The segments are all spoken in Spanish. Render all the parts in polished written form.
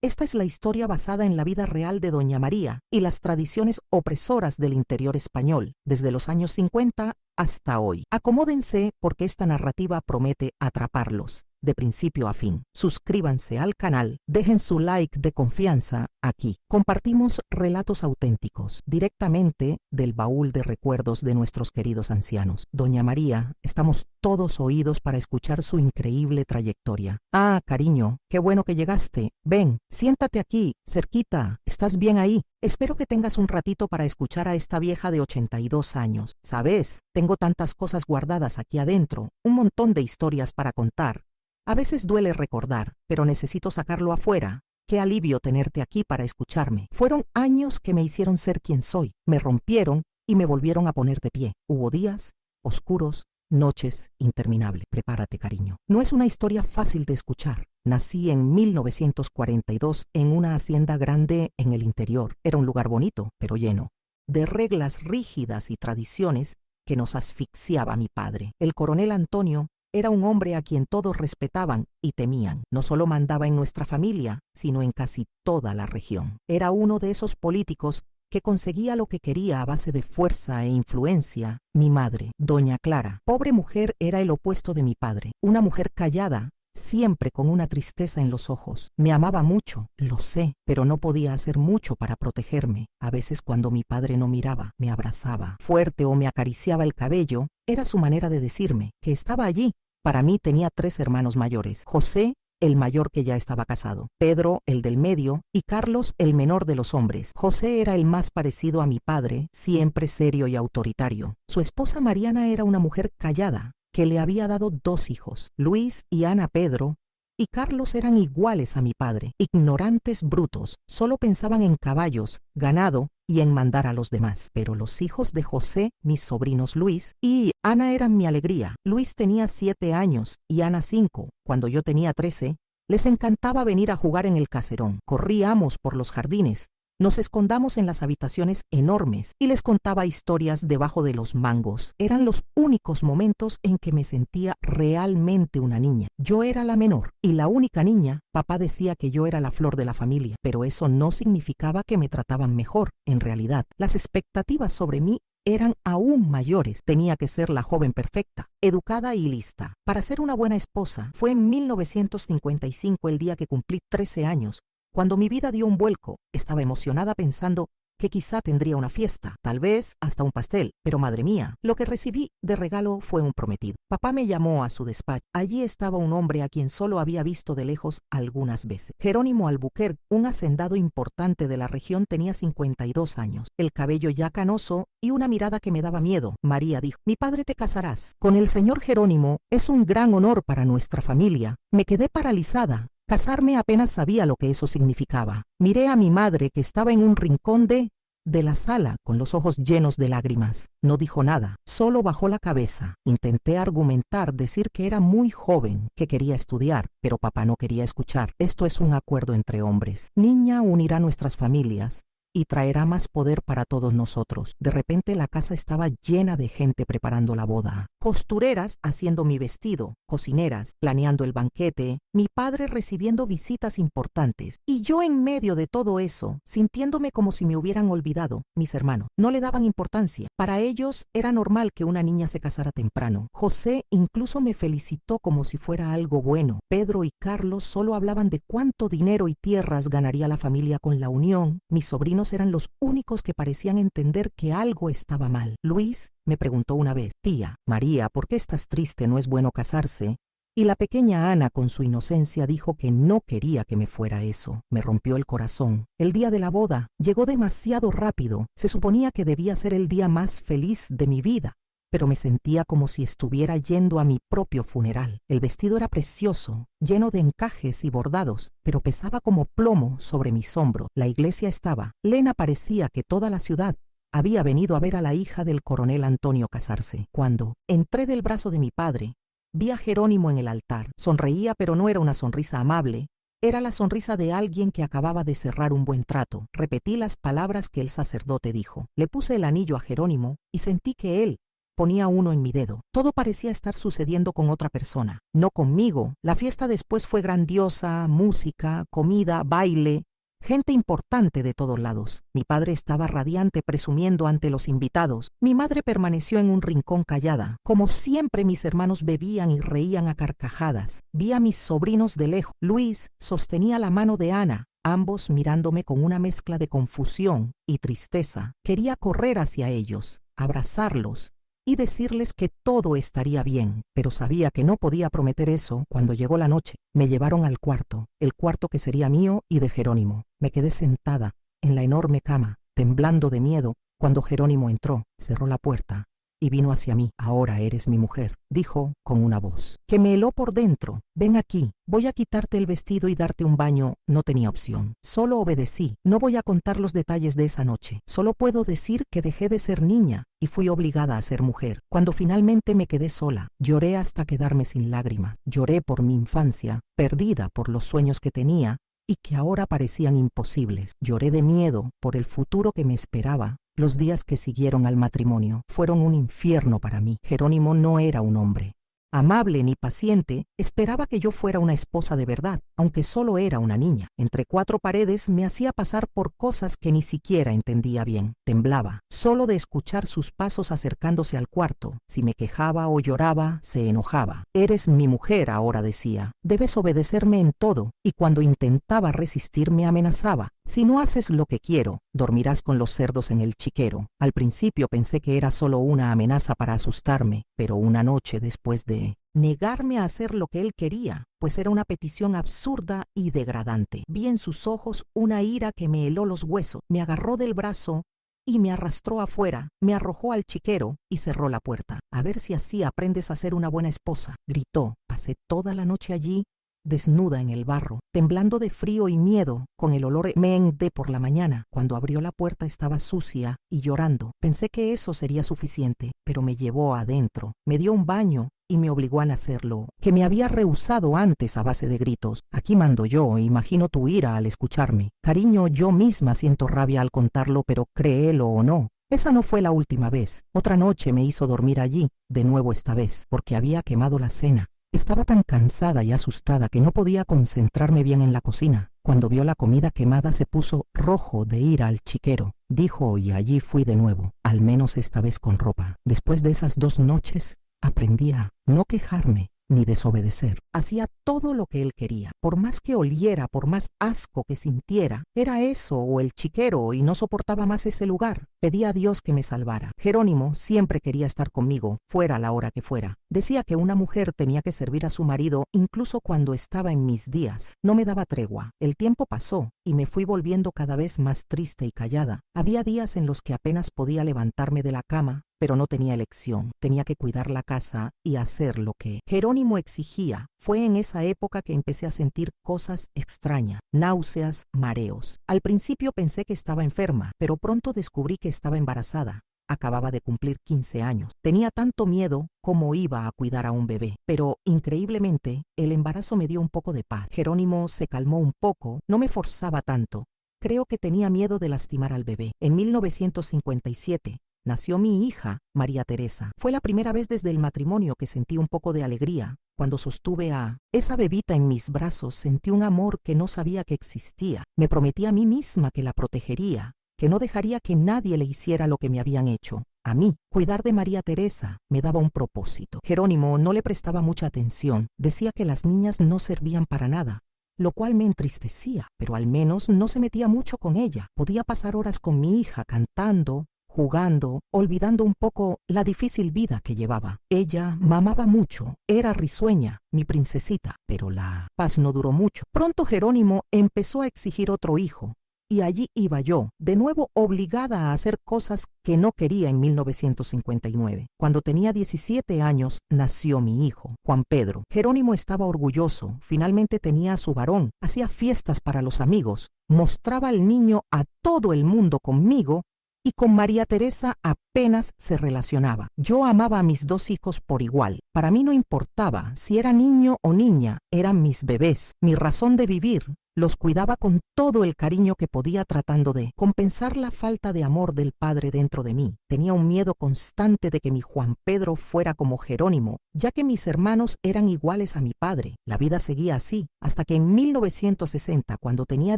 Esta es la historia basada en la vida real de Doña María y las tradiciones opresoras del interior español, desde los años 50 hasta hoy. Acomódense porque esta narrativa promete atraparlos de principio a fin. Suscríbanse al canal, dejen su like de confianza aquí. Compartimos relatos auténticos, directamente del baúl de recuerdos de nuestros queridos ancianos. Doña María, estamos todos oídos para escuchar su increíble trayectoria. Ah, cariño, qué bueno que llegaste. Ven, siéntate aquí, cerquita. ¿Estás bien ahí? Espero que tengas un ratito para escuchar a esta vieja de 82 años. ¿Sabes? Tengo tantas cosas guardadas aquí adentro, un montón de historias para contar. A veces duele recordar, pero necesito sacarlo afuera. Qué alivio tenerte aquí para escucharme. Fueron años que me hicieron ser quien soy. Me rompieron y me volvieron a poner de pie. Hubo días oscuros, noches interminables. Prepárate, cariño. No es una historia fácil de escuchar. Nací en 1942 en una hacienda grande en el interior. Era un lugar bonito, pero lleno de reglas rígidas y tradiciones que nos asfixiaba mi padre. El coronel Antonio era un hombre a quien todos respetaban y temían. No solo mandaba en nuestra familia, sino en casi toda la región. Era uno de esos políticos que conseguía lo que quería a base de fuerza e influencia. Mi madre, doña Clara, pobre mujer, era el opuesto de mi padre. Una mujer callada, siempre con una tristeza en los ojos. Me amaba mucho, lo sé, pero no podía hacer mucho para protegerme. A veces cuando mi padre no miraba, me abrazaba fuerte o me acariciaba el cabello. Era su manera de decirme que estaba allí. Para mí tenía 3 hermanos mayores: José, el mayor, que ya estaba casado, Pedro, el del medio, y Carlos, el menor de los hombres. José era el más parecido a mi padre, siempre serio y autoritario. Su esposa Mariana era una mujer callada, que le había dado 2 hijos. Luis y Ana Pedro y Carlos eran iguales a mi padre, ignorantes brutos, solo pensaban en caballos, ganado y en mandar a los demás. Pero los hijos de José, mis sobrinos Luis y Ana, eran mi alegría. Luis tenía 7 años y Ana 5. Cuando yo tenía 13, les encantaba venir a jugar en el caserón. Corríamos por los jardines, nos escondamos en las habitaciones enormes y les contaba historias debajo de los mangos. Eran los únicos momentos en que me sentía realmente una niña. Yo era la menor y la única niña. Papá decía que yo era la flor de la familia, pero eso no significaba que me trataban mejor. En realidad, las expectativas sobre mí eran aún mayores. Tenía que ser la joven perfecta, educada y lista. Para ser una buena esposa, fue en 1955, el día que cumplí 13 años, cuando mi vida dio un vuelco. Estaba emocionada pensando que quizá tendría una fiesta, tal vez hasta un pastel, pero madre mía, lo que recibí de regalo fue un prometido. Papá me llamó a su despacho. Allí estaba un hombre a quien solo había visto de lejos algunas veces. Jerónimo Albuquerque, un hacendado importante de la región, tenía 52 años, el cabello ya canoso y una mirada que me daba miedo. María dijo: mi padre, te casarás con el señor Jerónimo. Es un gran honor para nuestra familia. Me quedé paralizada. Casarme, apenas sabía lo que eso significaba. Miré a mi madre, que estaba en un rincón de la sala con los ojos llenos de lágrimas. No dijo nada, solo bajó la cabeza. Intenté argumentar, decir que era muy joven, que quería estudiar, pero papá no quería escuchar. Esto es un acuerdo entre hombres. Niña unirá nuestras familias y traerá más poder para todos nosotros. De repente la casa estaba llena de gente preparando la boda. Costureras haciendo mi vestido, cocineras planeando el banquete, mi padre recibiendo visitas importantes. Y yo en medio de todo eso, sintiéndome como si me hubieran olvidado. Mis hermanos no le daban importancia. Para ellos era normal que una niña se casara temprano. José incluso me felicitó como si fuera algo bueno. Pedro y Carlos solo hablaban de cuánto dinero y tierras ganaría la familia con la unión. Mis sobrinos eran los únicos que parecían entender que algo estaba mal. Luis me preguntó una vez: tía María, ¿por qué estás triste? ¿No es bueno casarse? Y la pequeña Ana, con su inocencia, dijo que no quería que me fuera eso. Me rompió el corazón. El día de la boda llegó demasiado rápido. Se suponía que debía ser el día más feliz de mi vida, pero me sentía como si estuviera yendo a mi propio funeral. El vestido era precioso, lleno de encajes y bordados, pero pesaba como plomo sobre mis hombros. La iglesia estaba llena, parecía que toda la ciudad había venido a ver a la hija del coronel Antonio casarse. Cuando entré del brazo de mi padre, vi a Jerónimo en el altar. Sonreía, pero no era una sonrisa amable. Era la sonrisa de alguien que acababa de cerrar un buen trato. Repetí las palabras que el sacerdote dijo. Le puse el anillo a Jerónimo y sentí que él ponía uno en mi dedo. Todo parecía estar sucediendo con otra persona, no conmigo. La fiesta después fue grandiosa, música, comida, baile, gente importante de todos lados. Mi padre estaba radiante presumiendo ante los invitados. Mi madre permaneció en un rincón callada. Como siempre, mis hermanos bebían y reían a carcajadas. Vi a mis sobrinos de lejos. Luis sostenía la mano de Ana, ambos mirándome con una mezcla de confusión y tristeza. Quería correr hacia ellos, abrazarlos y decirles que todo estaría bien, pero sabía que no podía prometer eso. Cuando llegó la noche, me llevaron al cuarto, el cuarto que sería mío y de Jerónimo. Me quedé sentada en la enorme cama, temblando de miedo, cuando Jerónimo entró, cerró la puerta y vino hacia mí. Ahora eres mi mujer, dijo con una voz que me heló por dentro. Ven aquí, voy a quitarte el vestido y darte un baño. No tenía opción. Solo obedecí. No voy a contar los detalles de esa noche. Solo puedo decir que dejé de ser niña y fui obligada a ser mujer. Cuando finalmente me quedé sola, lloré hasta quedarme sin lágrimas. Lloré por mi infancia, perdida por los sueños que tenía y que ahora parecían imposibles. Lloré de miedo por el futuro que me esperaba. Los días que siguieron al matrimonio fueron un infierno para mí. Jerónimo no era un hombre amable ni paciente. Esperaba que yo fuera una esposa de verdad, aunque solo era una niña. Entre cuatro paredes me hacía pasar por cosas que ni siquiera entendía bien. Temblaba solo de escuchar sus pasos acercándose al cuarto. Si me quejaba o lloraba, se enojaba. Eres mi mujer ahora, decía. Debes obedecerme en todo. Y cuando intentaba resistir me amenazaba. Si no haces lo que quiero, dormirás con los cerdos en el chiquero. Al principio pensé que era solo una amenaza para asustarme, pero una noche, después de negarme a hacer lo que él quería, pues era una petición absurda y degradante, vi en sus ojos una ira que me heló los huesos. Me agarró del brazo y me arrastró afuera, me arrojó al chiquero y cerró la puerta. A ver si así aprendes a ser una buena esposa, gritó. Pasé toda la noche allí, desnuda en el barro, temblando de frío y miedo, con el olor de por la mañana. Cuando abrió la puerta estaba sucia y llorando. Pensé que eso sería suficiente, pero me llevó adentro, me dio un baño y me obligó a hacerlo, que me había rehusado antes a base de gritos. Aquí mando yo, imagino tu ira al escucharme. Cariño, yo misma siento rabia al contarlo, pero créelo o no, esa no fue la última vez. Otra noche me hizo dormir allí, de nuevo esta vez, porque había quemado la cena. Estaba tan cansada y asustada que no podía concentrarme bien en la cocina. Cuando vio la comida quemada se puso rojo de ira al chiquero. Dijo, y allí fui de nuevo, al menos esta vez con ropa. Después de esas 2 noches, aprendí a no quejarme ni desobedecer. Hacía todo lo que él quería. Por más que oliera, por más asco que sintiera, era eso o el chiquero y no soportaba más ese lugar. Pedí a Dios que me salvara. Jerónimo siempre quería estar conmigo, fuera la hora que fuera. Decía que una mujer tenía que servir a su marido incluso cuando estaba en mis días. No me daba tregua. El tiempo pasó y me fui volviendo cada vez más triste y callada. Había días en los que apenas podía levantarme de la cama, pero no tenía elección. Tenía que cuidar la casa y hacer lo que Jerónimo exigía. Fue en esa época que empecé a sentir cosas extrañas, náuseas, mareos. Al principio pensé que estaba enferma, pero pronto descubrí que estaba embarazada. Acababa de cumplir 15 años. Tenía tanto miedo como iba a cuidar a un bebé. Pero, increíblemente, el embarazo me dio un poco de paz. Jerónimo se calmó un poco, no me forzaba tanto. Creo que tenía miedo de lastimar al bebé. En 1957, nació mi hija, María Teresa. Fue la primera vez desde el matrimonio que sentí un poco de alegría. Cuando sostuve a esa bebita en mis brazos, sentí un amor que no sabía que existía. Me prometí a mí misma que la protegería, que no dejaría que nadie le hiciera lo que me habían hecho. A mí, cuidar de María Teresa me daba un propósito. Jerónimo no le prestaba mucha atención. Decía que las niñas no servían para nada, lo cual me entristecía, pero al menos no se metía mucho con ella. Podía pasar horas con mi hija cantando, jugando, olvidando un poco la difícil vida que llevaba. Ella mamaba mucho, era risueña, mi princesita, pero la paz no duró mucho. Pronto Jerónimo empezó a exigir otro hijo, y allí iba yo, de nuevo obligada a hacer cosas que no quería. En 1959. Cuando tenía 17 años, nació mi hijo, Juan Pedro. Jerónimo estaba orgulloso, finalmente tenía a su varón, hacía fiestas para los amigos, mostraba al niño a todo el mundo conmigo, y con María Teresa apenas se relacionaba. Yo amaba a mis 2 hijos por igual. Para mí no importaba si era niño o niña, eran mis bebés, mi razón de vivir. Los cuidaba con todo el cariño que podía, tratando de compensar la falta de amor del padre dentro de mí. Tenía un miedo constante de que mi Juan Pedro fuera como Jerónimo, ya que mis hermanos eran iguales a mi padre. La vida seguía así, hasta que en 1960, cuando tenía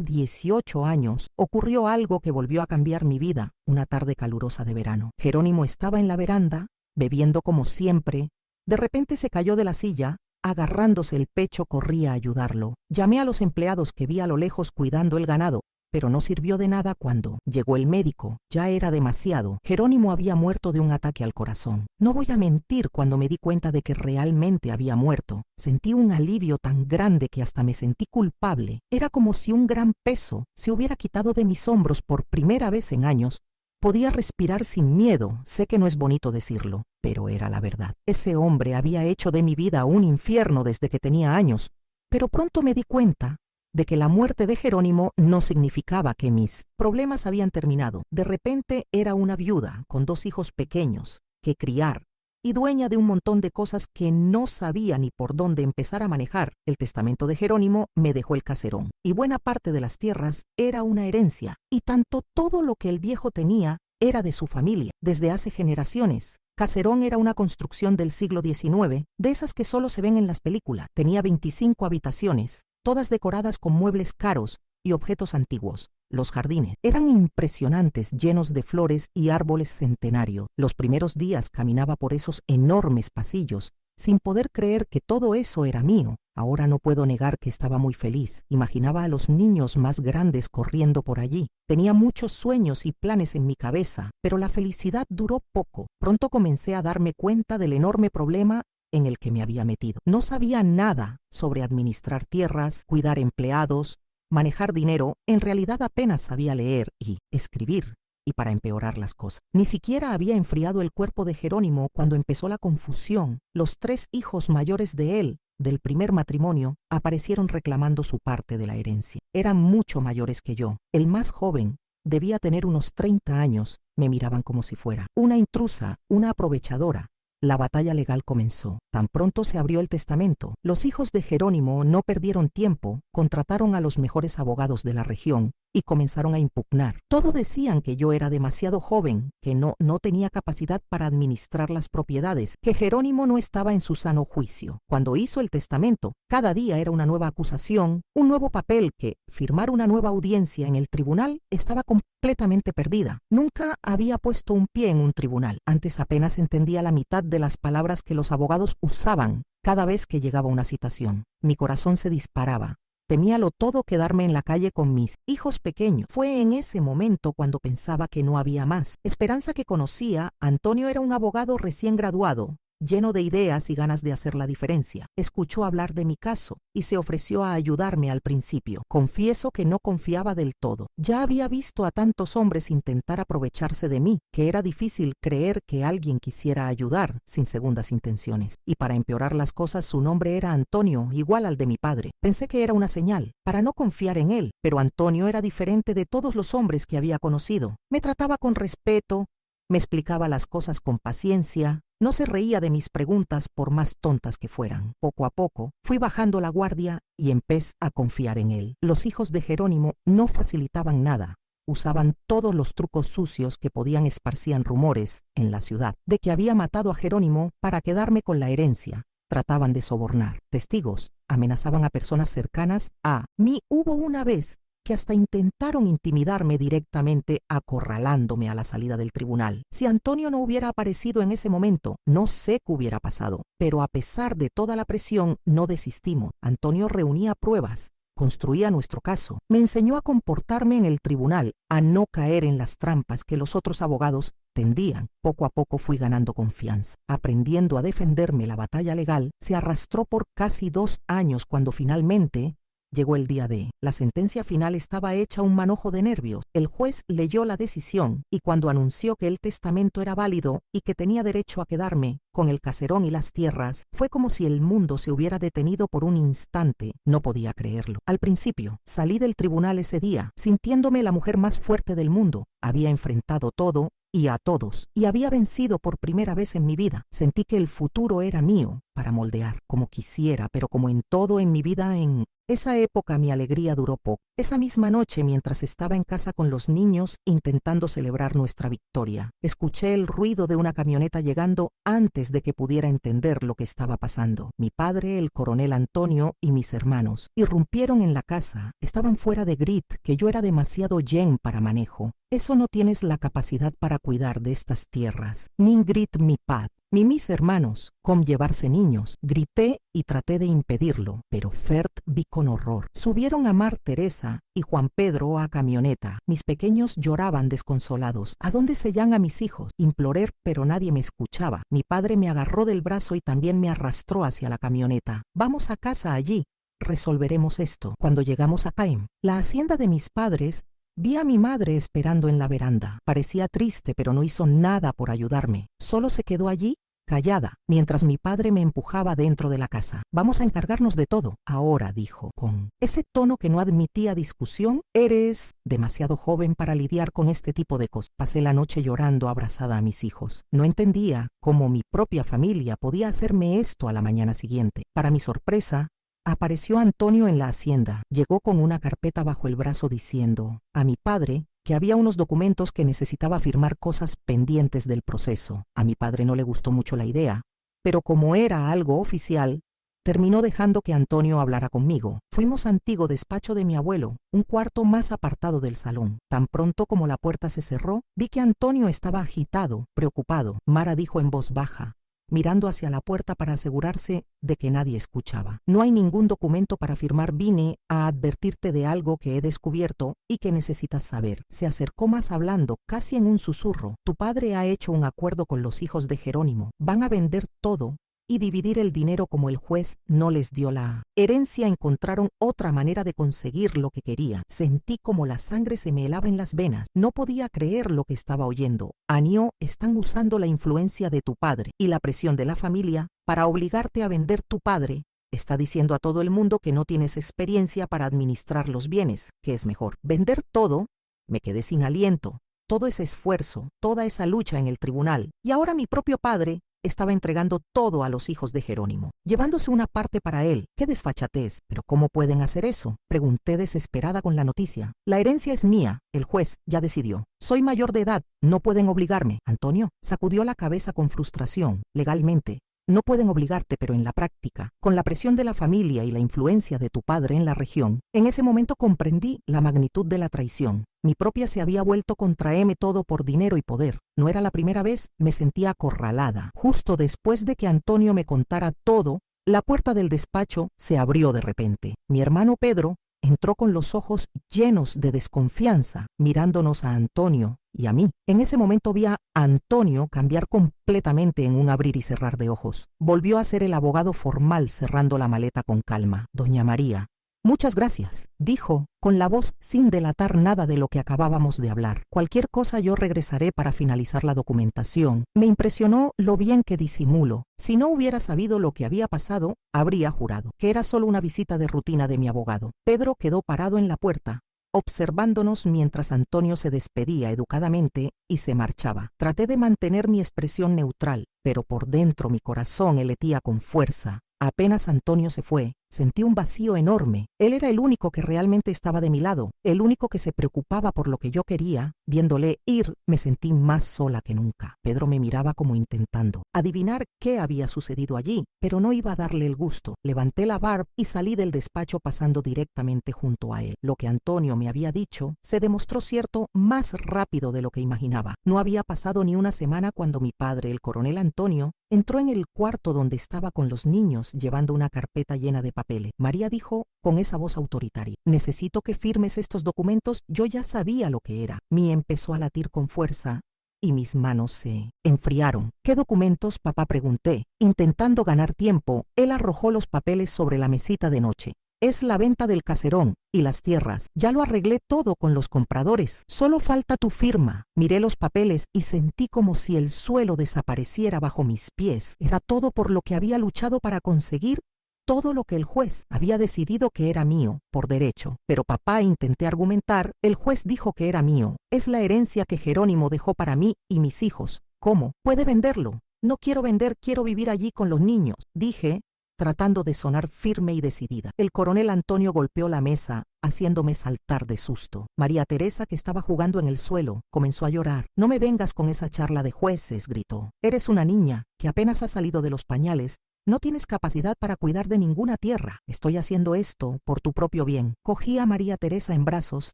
18 años, ocurrió algo que volvió a cambiar mi vida. Una tarde calurosa de verano. Jerónimo estaba en la veranda, bebiendo como siempre. De repente se cayó de la silla. Agarrándose el pecho, corrí a ayudarlo. Llamé a los empleados que vi a lo lejos cuidando el ganado, pero no sirvió de nada cuando llegó el médico. Ya era demasiado. Jerónimo había muerto de un ataque al corazón. No voy a mentir, cuando me di cuenta de que realmente había muerto, sentí un alivio tan grande que hasta me sentí culpable. Era como si un gran peso se hubiera quitado de mis hombros por primera vez en años. Podía respirar sin miedo. Sé que no es bonito decirlo, pero era la verdad. Ese hombre había hecho de mi vida un infierno desde que tenía años, pero pronto me di cuenta de que la muerte de Jerónimo no significaba que mis problemas habían terminado. De repente era una viuda con 2 hijos pequeños que criar y dueña de un montón de cosas que no sabía ni por dónde empezar a manejar. El testamento de Jerónimo me dejó el caserón, y buena parte de las tierras era una herencia, y tanto todo lo que el viejo tenía era de su familia, desde hace generaciones. Caserón era una construcción del siglo XIX, de esas que solo se ven en las películas. Tenía 25 habitaciones, todas decoradas con muebles caros y objetos antiguos. Los jardines eran impresionantes, llenos de flores y árboles centenario. Los primeros días caminaba por esos enormes pasillos, sin poder creer que todo eso era mío. Ahora no puedo negar que estaba muy feliz. Imaginaba a los niños más grandes corriendo por allí. Tenía muchos sueños y planes en mi cabeza, pero la felicidad duró poco. Pronto comencé a darme cuenta del enorme problema en el que me había metido. No sabía nada sobre administrar tierras, cuidar empleados, manejar dinero. En realidad apenas sabía leer y escribir. Y para empeorar las cosas, ni siquiera había enfriado el cuerpo de Jerónimo cuando empezó la confusión. Los 3 hijos mayores de él, del primer matrimonio, aparecieron reclamando su parte de la herencia. Eran mucho mayores que yo. El más joven debía tener unos 30 años. Me miraban como si fuera una intrusa, una aprovechadora. La batalla legal comenzó. Tan pronto se abrió el testamento, los hijos de Jerónimo no perdieron tiempo, contrataron a los mejores abogados de la región y comenzaron a impugnar. Todos decían que yo era demasiado joven, que no tenía capacidad para administrar las propiedades, que Jerónimo no estaba en su sano juicio. Cuando hizo el testamento, cada día era una nueva acusación, un nuevo papel que firmar una nueva audiencia en el tribunal. Estaba completamente perdida. Nunca había puesto un pie en un tribunal. Antes apenas entendía la mitad de las palabras que los abogados usaban cada vez que llegaba una citación. Mi corazón se disparaba. Temíalo todo quedarme en la calle con mis hijos pequeños. Fue en ese momento cuando pensaba que no había más esperanza que conocía. Antonio era un abogado recién graduado, lleno de ideas y ganas de hacer la diferencia. Escuchó hablar de mi caso y se ofreció a ayudarme al principio. Confieso que no confiaba del todo. Ya había visto a tantos hombres intentar aprovecharse de mí, que era difícil creer que alguien quisiera ayudar sin segundas intenciones. Y para empeorar las cosas, su nombre era Antonio, igual al de mi padre. Pensé que era una señal para no confiar en él, pero Antonio era diferente de todos los hombres que había conocido. Me trataba con respeto, me explicaba las cosas con paciencia. No se reía de mis preguntas por más tontas que fueran. Poco a poco fui bajando la guardia y empecé a confiar en él. Los hijos de Jerónimo no facilitaban nada. Usaban todos los trucos sucios que podían. Esparcían rumores en la ciudad de que había matado a Jerónimo para quedarme con la herencia. Trataban de sobornar testigos, amenazaban a personas cercanas a mí. Hubo una vez que hasta intentaron intimidarme directamente, acorralándome a la salida del tribunal. Si Antonio no hubiera aparecido en ese momento, no sé qué hubiera pasado. Pero a pesar de toda la presión, no desistimos. Antonio reunía pruebas, construía nuestro caso. Me enseñó a comportarme en el tribunal, a no caer en las trampas que los otros abogados tendían. Poco a poco fui ganando confianza, aprendiendo a defenderme. La batalla legal se arrastró por casi 2 años cuando finalmente llegó el día D. La sentencia final estaba hecha un manojo de nervios. El juez leyó la decisión y cuando anunció que el testamento era válido y que tenía derecho a quedarme con el caserón y las tierras, fue como si el mundo se hubiera detenido por un instante. No podía creerlo. Al principio, salí del tribunal ese día, sintiéndome la mujer más fuerte del mundo. Había enfrentado todo y a todos, y había vencido por primera vez en mi vida. Sentí que el futuro era mío para moldear como quisiera, pero como en todo en mi vida, en Esa época mi alegría duró poco. Esa misma noche, mientras estaba en casa con los niños intentando celebrar nuestra victoria, escuché el ruido de una camioneta llegando antes de que pudiera entender lo que estaba pasando. Mi padre, el coronel Antonio y mis hermanos irrumpieron en la casa. Estaban fuera de Grit, que yo era demasiado yen para manejo. Eso no tienes la capacidad para cuidar de estas tierras. Ni Grit mi pad, ni mis hermanos, com llevarse niños. Grité y traté de impedirlo, pero Fert vi con horror. Subieron a Mar Teresa y Juan Pedro a camioneta. Mis pequeños lloraban desconsolados. ¿A dónde se hallan a mis hijos? Imploré, pero nadie me escuchaba. Mi padre me agarró del brazo y también me arrastró hacia la camioneta. Vamos a casa allí. Resolveremos esto. Cuando llegamos a Caim, la hacienda de mis padres, vi a mi madre esperando en la veranda. Parecía triste, pero no hizo nada por ayudarme. Solo se quedó allí, callada, mientras mi padre me empujaba dentro de la casa. Vamos a encargarnos de todo. Ahora, dijo, con ese tono que no admitía discusión, eres demasiado joven para lidiar con este tipo de cosas. Pasé la noche llorando abrazada a mis hijos. No entendía cómo mi propia familia podía hacerme esto a la mañana siguiente. Para mi sorpresa, apareció Antonio en la hacienda. Llegó con una carpeta bajo el brazo diciendo a mi padre que había unos documentos que necesitaba firmar, cosas pendientes del proceso. A mi padre no le gustó mucho la idea, pero como era algo oficial, terminó dejando que Antonio hablara conmigo. Fuimos al antiguo despacho de mi abuelo, un cuarto más apartado del salón. Tan pronto como la puerta se cerró, vi que Antonio estaba agitado, preocupado. Mara dijo en voz baja, mirando hacia la puerta para asegurarse de que nadie escuchaba: no hay ningún documento para firmar. Vine a advertirte de algo que he descubierto y que necesitas saber. Se acercó más hablando, casi en un susurro. Tu padre ha hecho un acuerdo con los hijos de Jerónimo. Van a vender todo y dividir el dinero como el juez no les dio la herencia. Encontraron otra manera de conseguir lo que quería. Sentí como la sangre se me helaba en las venas. No podía creer lo que estaba oyendo. Anio, están usando la influencia de tu padre y la presión de la familia para obligarte a vender. Tu padre está diciendo a todo el mundo que no tienes experiencia para administrar los bienes, que es mejor vender todo. Me quedé sin aliento. Todo ese esfuerzo, toda esa lucha en el tribunal, y ahora mi propio padre estaba entregando todo a los hijos de Jerónimo, llevándose una parte para él. ¡Qué desfachatez! ¿Pero cómo pueden hacer eso?, pregunté desesperada con la noticia. La herencia es mía, el juez ya decidió. Soy mayor de edad, no pueden obligarme. Antonio sacudió la cabeza con frustración. Legalmente no pueden obligarte, pero en la práctica, con la presión de la familia y la influencia de tu padre en la región. En ese momento comprendí la magnitud de la traición. Mi propia se había vuelto contra M, todo por dinero y poder. No era la primera vez, me sentía acorralada. Justo después de que Antonio me contara todo, la puerta del despacho se abrió de repente. Mi hermano Pedro entró con los ojos llenos de desconfianza, mirándonos a Antonio y a mí. En ese momento vi a Antonio cambiar completamente en un abrir y cerrar de ojos. Volvió a ser el abogado formal, cerrando la maleta con calma. Doña María, muchas gracias, dijo, con la voz sin delatar nada de lo que acabábamos de hablar. Cualquier cosa yo regresaré para finalizar la documentación. Me impresionó lo bien que disimulo. Si no hubiera sabido lo que había pasado, habría jurado que era solo una visita de rutina de mi abogado. Pedro quedó parado en la puerta, observándonos mientras Antonio se despedía educadamente y se marchaba. Traté de mantener mi expresión neutral, pero por dentro mi corazón latía con fuerza. Apenas Antonio se fue, sentí un vacío enorme. Él era el único que realmente estaba de mi lado, el único que se preocupaba por lo que yo quería. Viéndole ir, me sentí más sola que nunca. Pedro me miraba como intentando adivinar qué había sucedido allí, pero no iba a darle el gusto. Levanté la barba y salí del despacho pasando directamente junto a él. Lo que Antonio me había dicho se demostró cierto más rápido de lo que imaginaba. No había pasado ni una semana cuando mi padre, el coronel Antonio, entró en el cuarto donde estaba con los niños llevando una carpeta llena de papeles. María dijo con esa voz autoritaria: necesito que firmes estos documentos. Yo ya sabía lo que era. Mi empezó a latir con fuerza y mis manos se enfriaron. ¿Qué documentos, papá?, pregunté. Intentando ganar tiempo, él arrojó los papeles sobre la mesita de noche. Es la venta del caserón y las tierras. Ya lo arreglé todo con los compradores. Solo falta tu firma. Miré los papeles y sentí como si el suelo desapareciera bajo mis pies. Era todo por lo que había luchado para conseguir, todo lo que el juez había decidido que era mío, por derecho. Pero papá, intenté argumentar, el juez dijo que era mío. Es la herencia que Jerónimo dejó para mí y mis hijos. ¿Cómo puede venderlo? No quiero vender, quiero vivir allí con los niños, dije, tratando de sonar firme y decidida. El coronel Antonio golpeó la mesa, haciéndome saltar de susto. María Teresa, que estaba jugando en el suelo, comenzó a llorar. «No me vengas con esa charla de jueces», gritó. «Eres una niña que apenas ha salido de los pañales. No tienes capacidad para cuidar de ninguna tierra. Estoy haciendo esto por tu propio bien». Cogí a María Teresa en brazos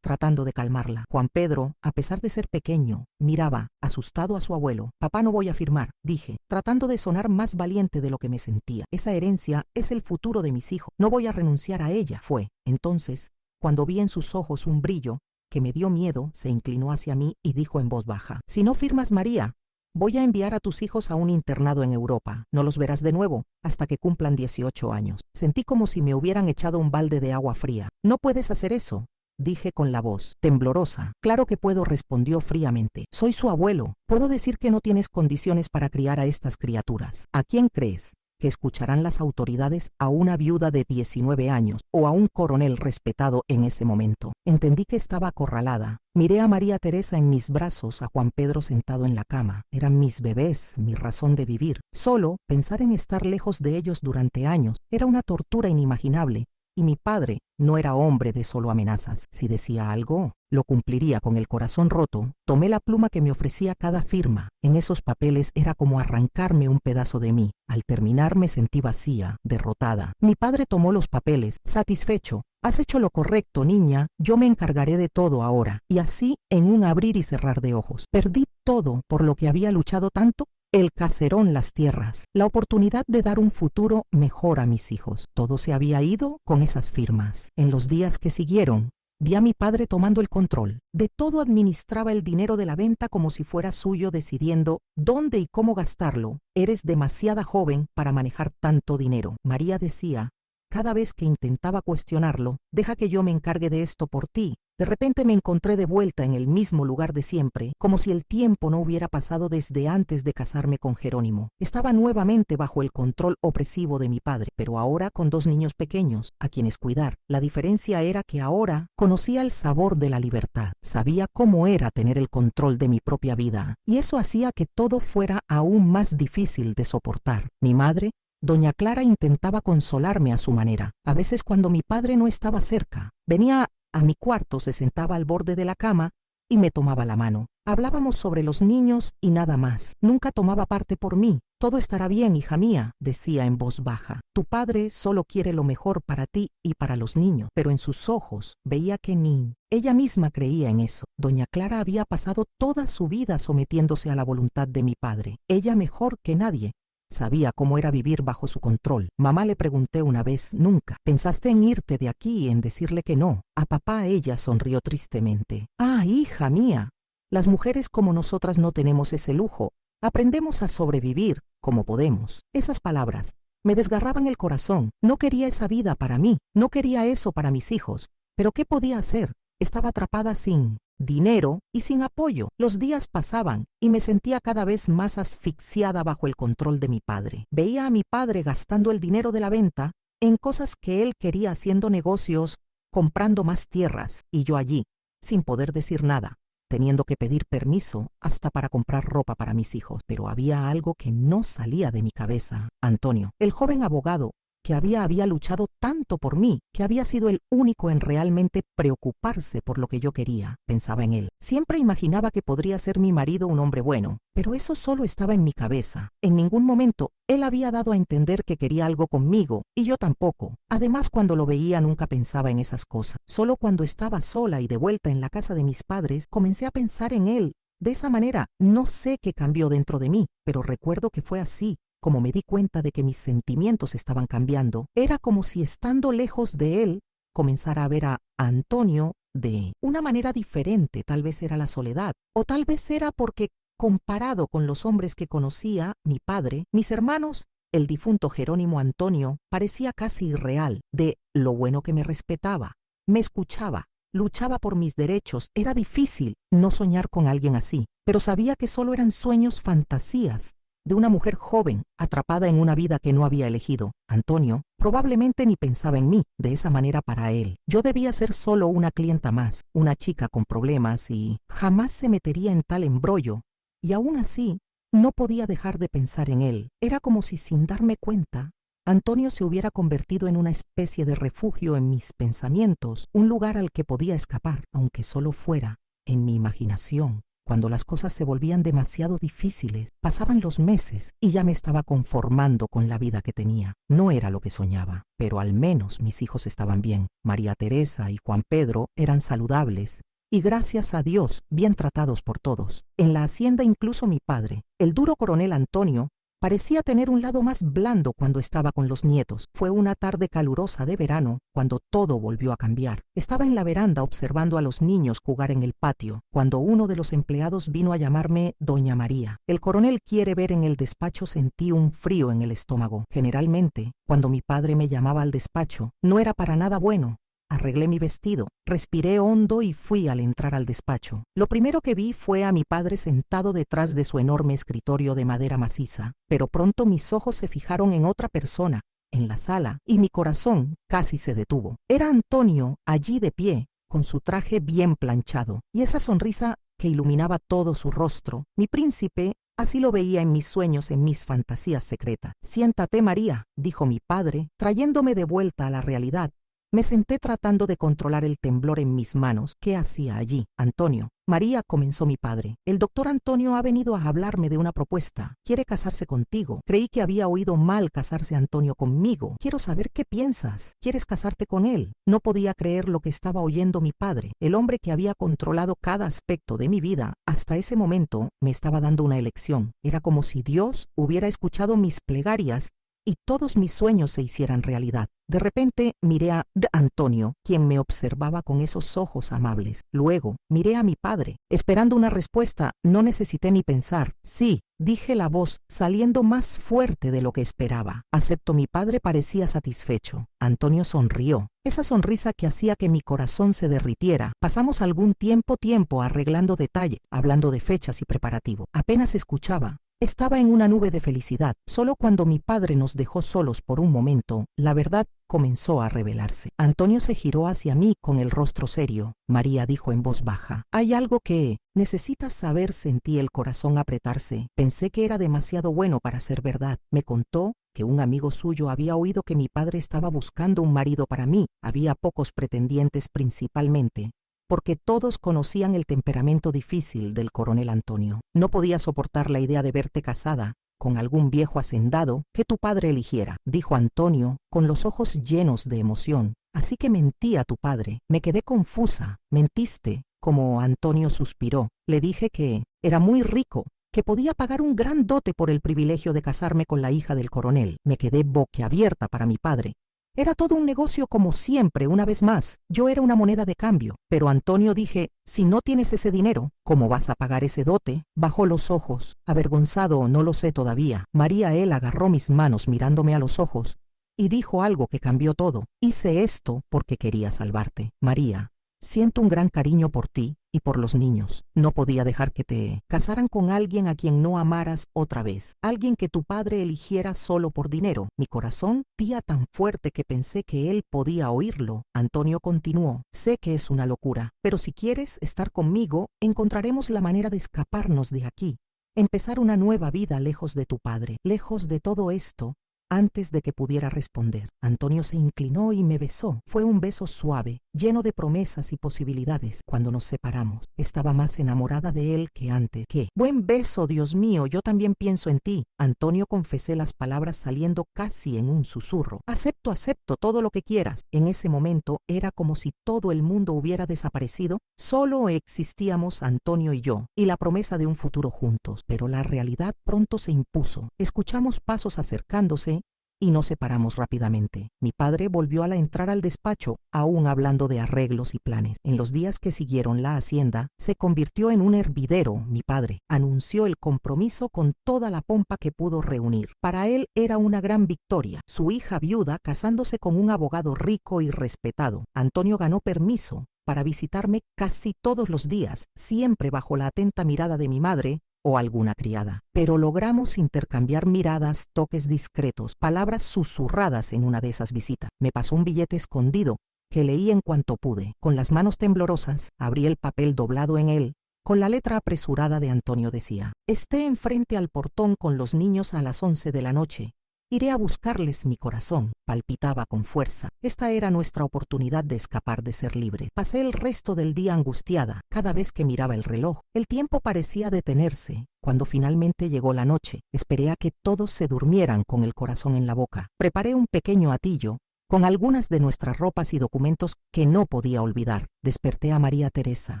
tratando de calmarla. Juan Pedro, a pesar de ser pequeño, miraba, asustado, a su abuelo. «Papá, no voy a firmar», dije, tratando de sonar más valiente de lo que me sentía. «Esa herencia es el futuro de mis hijos. No voy a renunciar a ella». Fue entonces cuando vi en sus ojos un brillo que me dio miedo. Se inclinó hacia mí y dijo en voz baja: «Si no firmas, María, voy a enviar a tus hijos a un internado en Europa. No los verás de nuevo hasta que cumplan 18 años». Sentí como si me hubieran echado un balde de agua fría. «No puedes hacer eso», dije con la voz temblorosa. «Claro que puedo», respondió fríamente. «Soy su abuelo. Puedo decir que no tienes condiciones para criar a estas criaturas. ¿A quién crees que escucharán las autoridades? ¿A una viuda de 19 años o a un coronel respetado en ese momento?» Entendí que estaba acorralada. Miré a María Teresa en mis brazos, a Juan Pedro sentado en la cama. Eran mis bebés, mi razón de vivir. Solo pensar en estar lejos de ellos durante años era una tortura inimaginable. Y mi padre no era hombre de solo amenazas. Si decía algo, lo cumpliría. Con el corazón roto, tomé la pluma que me ofrecía cada firma. En esos papeles era como arrancarme un pedazo de mí. Al terminar me sentí vacía, derrotada. Mi padre tomó los papeles, satisfecho. «Has hecho lo correcto, niña. Yo me encargaré de todo ahora». Y así, en un abrir y cerrar de ojos, perdí todo por lo que había luchado tanto. El caserón, las tierras, la oportunidad de dar un futuro mejor a mis hijos. Todo se había ido con esas firmas. En los días que siguieron, vi a mi padre tomando el control. De todo administraba el dinero de la venta como si fuera suyo, decidiendo dónde y cómo gastarlo. «Eres demasiada joven para manejar tanto dinero», María decía cada vez que intentaba cuestionarlo. «Deja que yo me encargue de esto por ti». De repente me encontré de vuelta en el mismo lugar de siempre, como si el tiempo no hubiera pasado desde antes de casarme con Jerónimo. Estaba nuevamente bajo el control opresivo de mi padre, pero ahora con 2 niños pequeños, a quienes cuidar. La diferencia era que ahora conocía el sabor de la libertad. Sabía cómo era tener el control de mi propia vida, y eso hacía que todo fuera aún más difícil de soportar. Mi madre, doña Clara, intentaba consolarme a su manera. A veces, cuando mi padre no estaba cerca, venía a mi cuarto, se sentaba al borde de la cama y me tomaba la mano. Hablábamos sobre los niños y nada más. Nunca tomaba parte por mí. «Todo estará bien, hija mía», decía en voz baja. «Tu padre solo quiere lo mejor para ti y para los niños». Pero en sus ojos veía que ni ella misma creía en eso. Doña Clara había pasado toda su vida sometiéndose a la voluntad de mi padre. Ella, mejor que nadie, sabía cómo era vivir bajo su control. «Mamá», le pregunté una vez, «¿nunca pensaste en irte de aquí y en decirle que no a papá?» Ella sonrió tristemente. «Ah, hija mía, las mujeres como nosotras no tenemos ese lujo. Aprendemos a sobrevivir como podemos». Esas palabras me desgarraban el corazón. No quería esa vida para mí, no quería eso para mis hijos. Pero ¿qué podía hacer? Estaba atrapada sin dinero y sin apoyo. Los días pasaban y me sentía cada vez más asfixiada bajo el control de mi padre. Veía a mi padre gastando el dinero de la venta en cosas que él quería, haciendo negocios, comprando más tierras, y yo allí, sin poder decir nada, teniendo que pedir permiso hasta para comprar ropa para mis hijos. Pero había algo que no salía de mi cabeza. Antonio, el joven abogado que había luchado tanto por mí, que había sido el único en realmente preocuparse por lo que yo quería. Pensaba en él. Siempre imaginaba que podría ser mi marido, un hombre bueno, pero eso solo estaba en mi cabeza. En ningún momento él había dado a entender que quería algo conmigo, y yo tampoco. Además, cuando lo veía nunca pensaba en esas cosas. Solo cuando estaba sola y de vuelta en la casa de mis padres, comencé a pensar en él. De esa manera, no sé qué cambió dentro de mí, pero recuerdo que fue así como me di cuenta de que mis sentimientos estaban cambiando. Era como si, estando lejos de él, comenzara a ver a Antonio de una manera diferente. Tal vez era la soledad, o tal vez era porque, comparado con los hombres que conocía, mi padre, mis hermanos, el difunto Jerónimo Antonio parecía casi irreal. De lo bueno que me respetaba, me escuchaba, luchaba por mis derechos. Era difícil no soñar con alguien así, pero sabía que solo eran sueños, fantasías de una mujer joven, atrapada en una vida que no había elegido. Antonio probablemente ni pensaba en mí de esa manera. Para él, yo debía ser solo una clienta más, una chica con problemas, y jamás se metería en tal embrollo. Y aún así, no podía dejar de pensar en él. Era como si, sin darme cuenta, Antonio se hubiera convertido en una especie de refugio en mis pensamientos, un lugar al que podía escapar, aunque solo fuera en mi imaginación. Cuando las cosas se volvían demasiado difíciles, pasaban los meses y ya me estaba conformando con la vida que tenía. No era lo que soñaba, pero al menos mis hijos estaban bien. María Teresa y Juan Pedro eran saludables y, gracias a Dios, bien tratados por todos. En la hacienda incluso mi padre, el duro coronel Antonio, parecía tener un lado más blando cuando estaba con los nietos. Fue una tarde calurosa de verano cuando todo volvió a cambiar. Estaba en la veranda observando a los niños jugar en el patio, cuando uno de los empleados vino a llamarme Doña María. El coronel quiere ver en el despacho. Sentí un frío en el estómago. Generalmente, cuando mi padre me llamaba al despacho, no era para nada bueno. Arreglé mi vestido, respiré hondo y fui al entrar al despacho. Lo primero que vi fue a mi padre sentado detrás de su enorme escritorio de madera maciza, pero pronto mis ojos se fijaron en otra persona, en la sala, y mi corazón casi se detuvo. Era Antonio, allí de pie, con su traje bien planchado, y esa sonrisa que iluminaba todo su rostro. Mi príncipe, así lo veía en mis sueños, en mis fantasías secretas. «Siéntate, María», dijo mi padre, trayéndome de vuelta a la realidad. Me senté tratando de controlar el temblor en mis manos. ¿Qué hacía allí? «Antonio». «María», comenzó mi padre, «el doctor Antonio ha venido a hablarme de una propuesta. Quiere casarse contigo». Creí que había oído mal. «Casarse Antonio conmigo». «Quiero saber qué piensas. ¿Quieres casarte con él?» No podía creer lo que estaba oyendo mi padre. El hombre que había controlado cada aspecto de mi vida hasta ese momento me estaba dando una elección. Era como si Dios hubiera escuchado mis plegarias y todos mis sueños se hicieran realidad. De repente miré a Antonio, quien me observaba con esos ojos amables. Luego miré a mi padre, esperando una respuesta. No necesité ni pensar. «Sí», dije, la voz saliendo más fuerte de lo que esperaba. «Acepto». Mi padre parecía satisfecho. Antonio sonrió, esa sonrisa que hacía que mi corazón se derritiera. Pasamos algún tiempo arreglando detalles, hablando de fechas y preparativo. Apenas escuchaba. Estaba en una nube de felicidad. Solo cuando mi padre nos dejó solos por un momento, la verdad comenzó a revelarse. Antonio se giró hacia mí con el rostro serio. «María», dijo en voz baja, «hay algo que necesitas saber». Sentí el corazón apretarse. Pensé que era demasiado bueno para ser verdad. Me contó que un amigo suyo había oído que mi padre estaba buscando un marido para mí. Había pocos pretendientes, principalmente porque todos conocían el temperamento difícil del coronel Antonio. «No podía soportar la idea de verte casada con algún viejo hacendado que tu padre eligiera», dijo Antonio con los ojos llenos de emoción. «Así que mentí a tu padre». Me quedé confusa. «¿Mentiste?» Como Antonio suspiró. Le dije que era muy rico, que podía pagar un gran dote por el privilegio de casarme con la hija del coronel. Me quedé boquiabierta. Para mi padre era todo un negocio, como siempre. Una vez más, yo era una moneda de cambio. «Pero Antonio», dije, «si no tienes ese dinero, ¿cómo vas a pagar ese dote?» Bajó los ojos, avergonzado. «No lo sé todavía». «María». Él agarró mis manos mirándome a los ojos y dijo algo que cambió todo. «Hice esto porque quería salvarte, María. Siento un gran cariño por ti y por los niños. No podía dejar que te casaran con alguien a quien no amaras otra vez, alguien que tu padre eligiera solo por dinero». Mi corazón tía tan fuerte que pensé que él podía oírlo. Antonio continuó: «Sé que es una locura, pero si quieres estar conmigo, encontraremos la manera de escaparnos de aquí, empezar una nueva vida lejos de tu padre, lejos de todo esto». Antes de que pudiera responder, Antonio se inclinó y me besó. Fue un beso suave, lleno de promesas y posibilidades. Cuando nos separamos, estaba más enamorada de él que antes. «¡Qué buen beso, Dios mío! Yo también pienso en ti». «Antonio», confesé, las palabras saliendo casi en un susurro. «Acepto todo lo que quieras». En ese momento era como si todo el mundo hubiera desaparecido. Solo existíamos Antonio y yo, y la promesa de un futuro juntos. Pero la realidad pronto se impuso. Escuchamos pasos acercándose y nos separamos rápidamente. Mi padre volvió a entrar al despacho, aún hablando de arreglos y planes. En los días que siguieron, la hacienda se convirtió en un hervidero. Mi padre anunció el compromiso con toda la pompa que pudo reunir. Para él era una gran victoria. Su hija viuda casándose con un abogado rico y respetado. Antonio ganó permiso para visitarme casi todos los días, siempre bajo la atenta mirada de mi madre o alguna criada. Pero logramos intercambiar miradas, toques discretos, palabras susurradas en una de esas visitas. Me pasó un billete escondido que leí en cuanto pude. Con las manos temblorosas, abrí el papel doblado en él. Con la letra apresurada de Antonio decía: «Esté enfrente al portón con los niños a las 11 de la noche Iré a buscarles. Mi corazón palpitaba con fuerza. Esta era nuestra oportunidad de escapar, de ser libre. Pasé el resto del día angustiada. Cada vez que miraba el reloj, el tiempo parecía detenerse. Cuando finalmente llegó la noche, esperé a que todos se durmieran con el corazón en la boca. Preparé un pequeño hatillo con algunas de nuestras ropas y documentos que no podía olvidar. Desperté a María Teresa.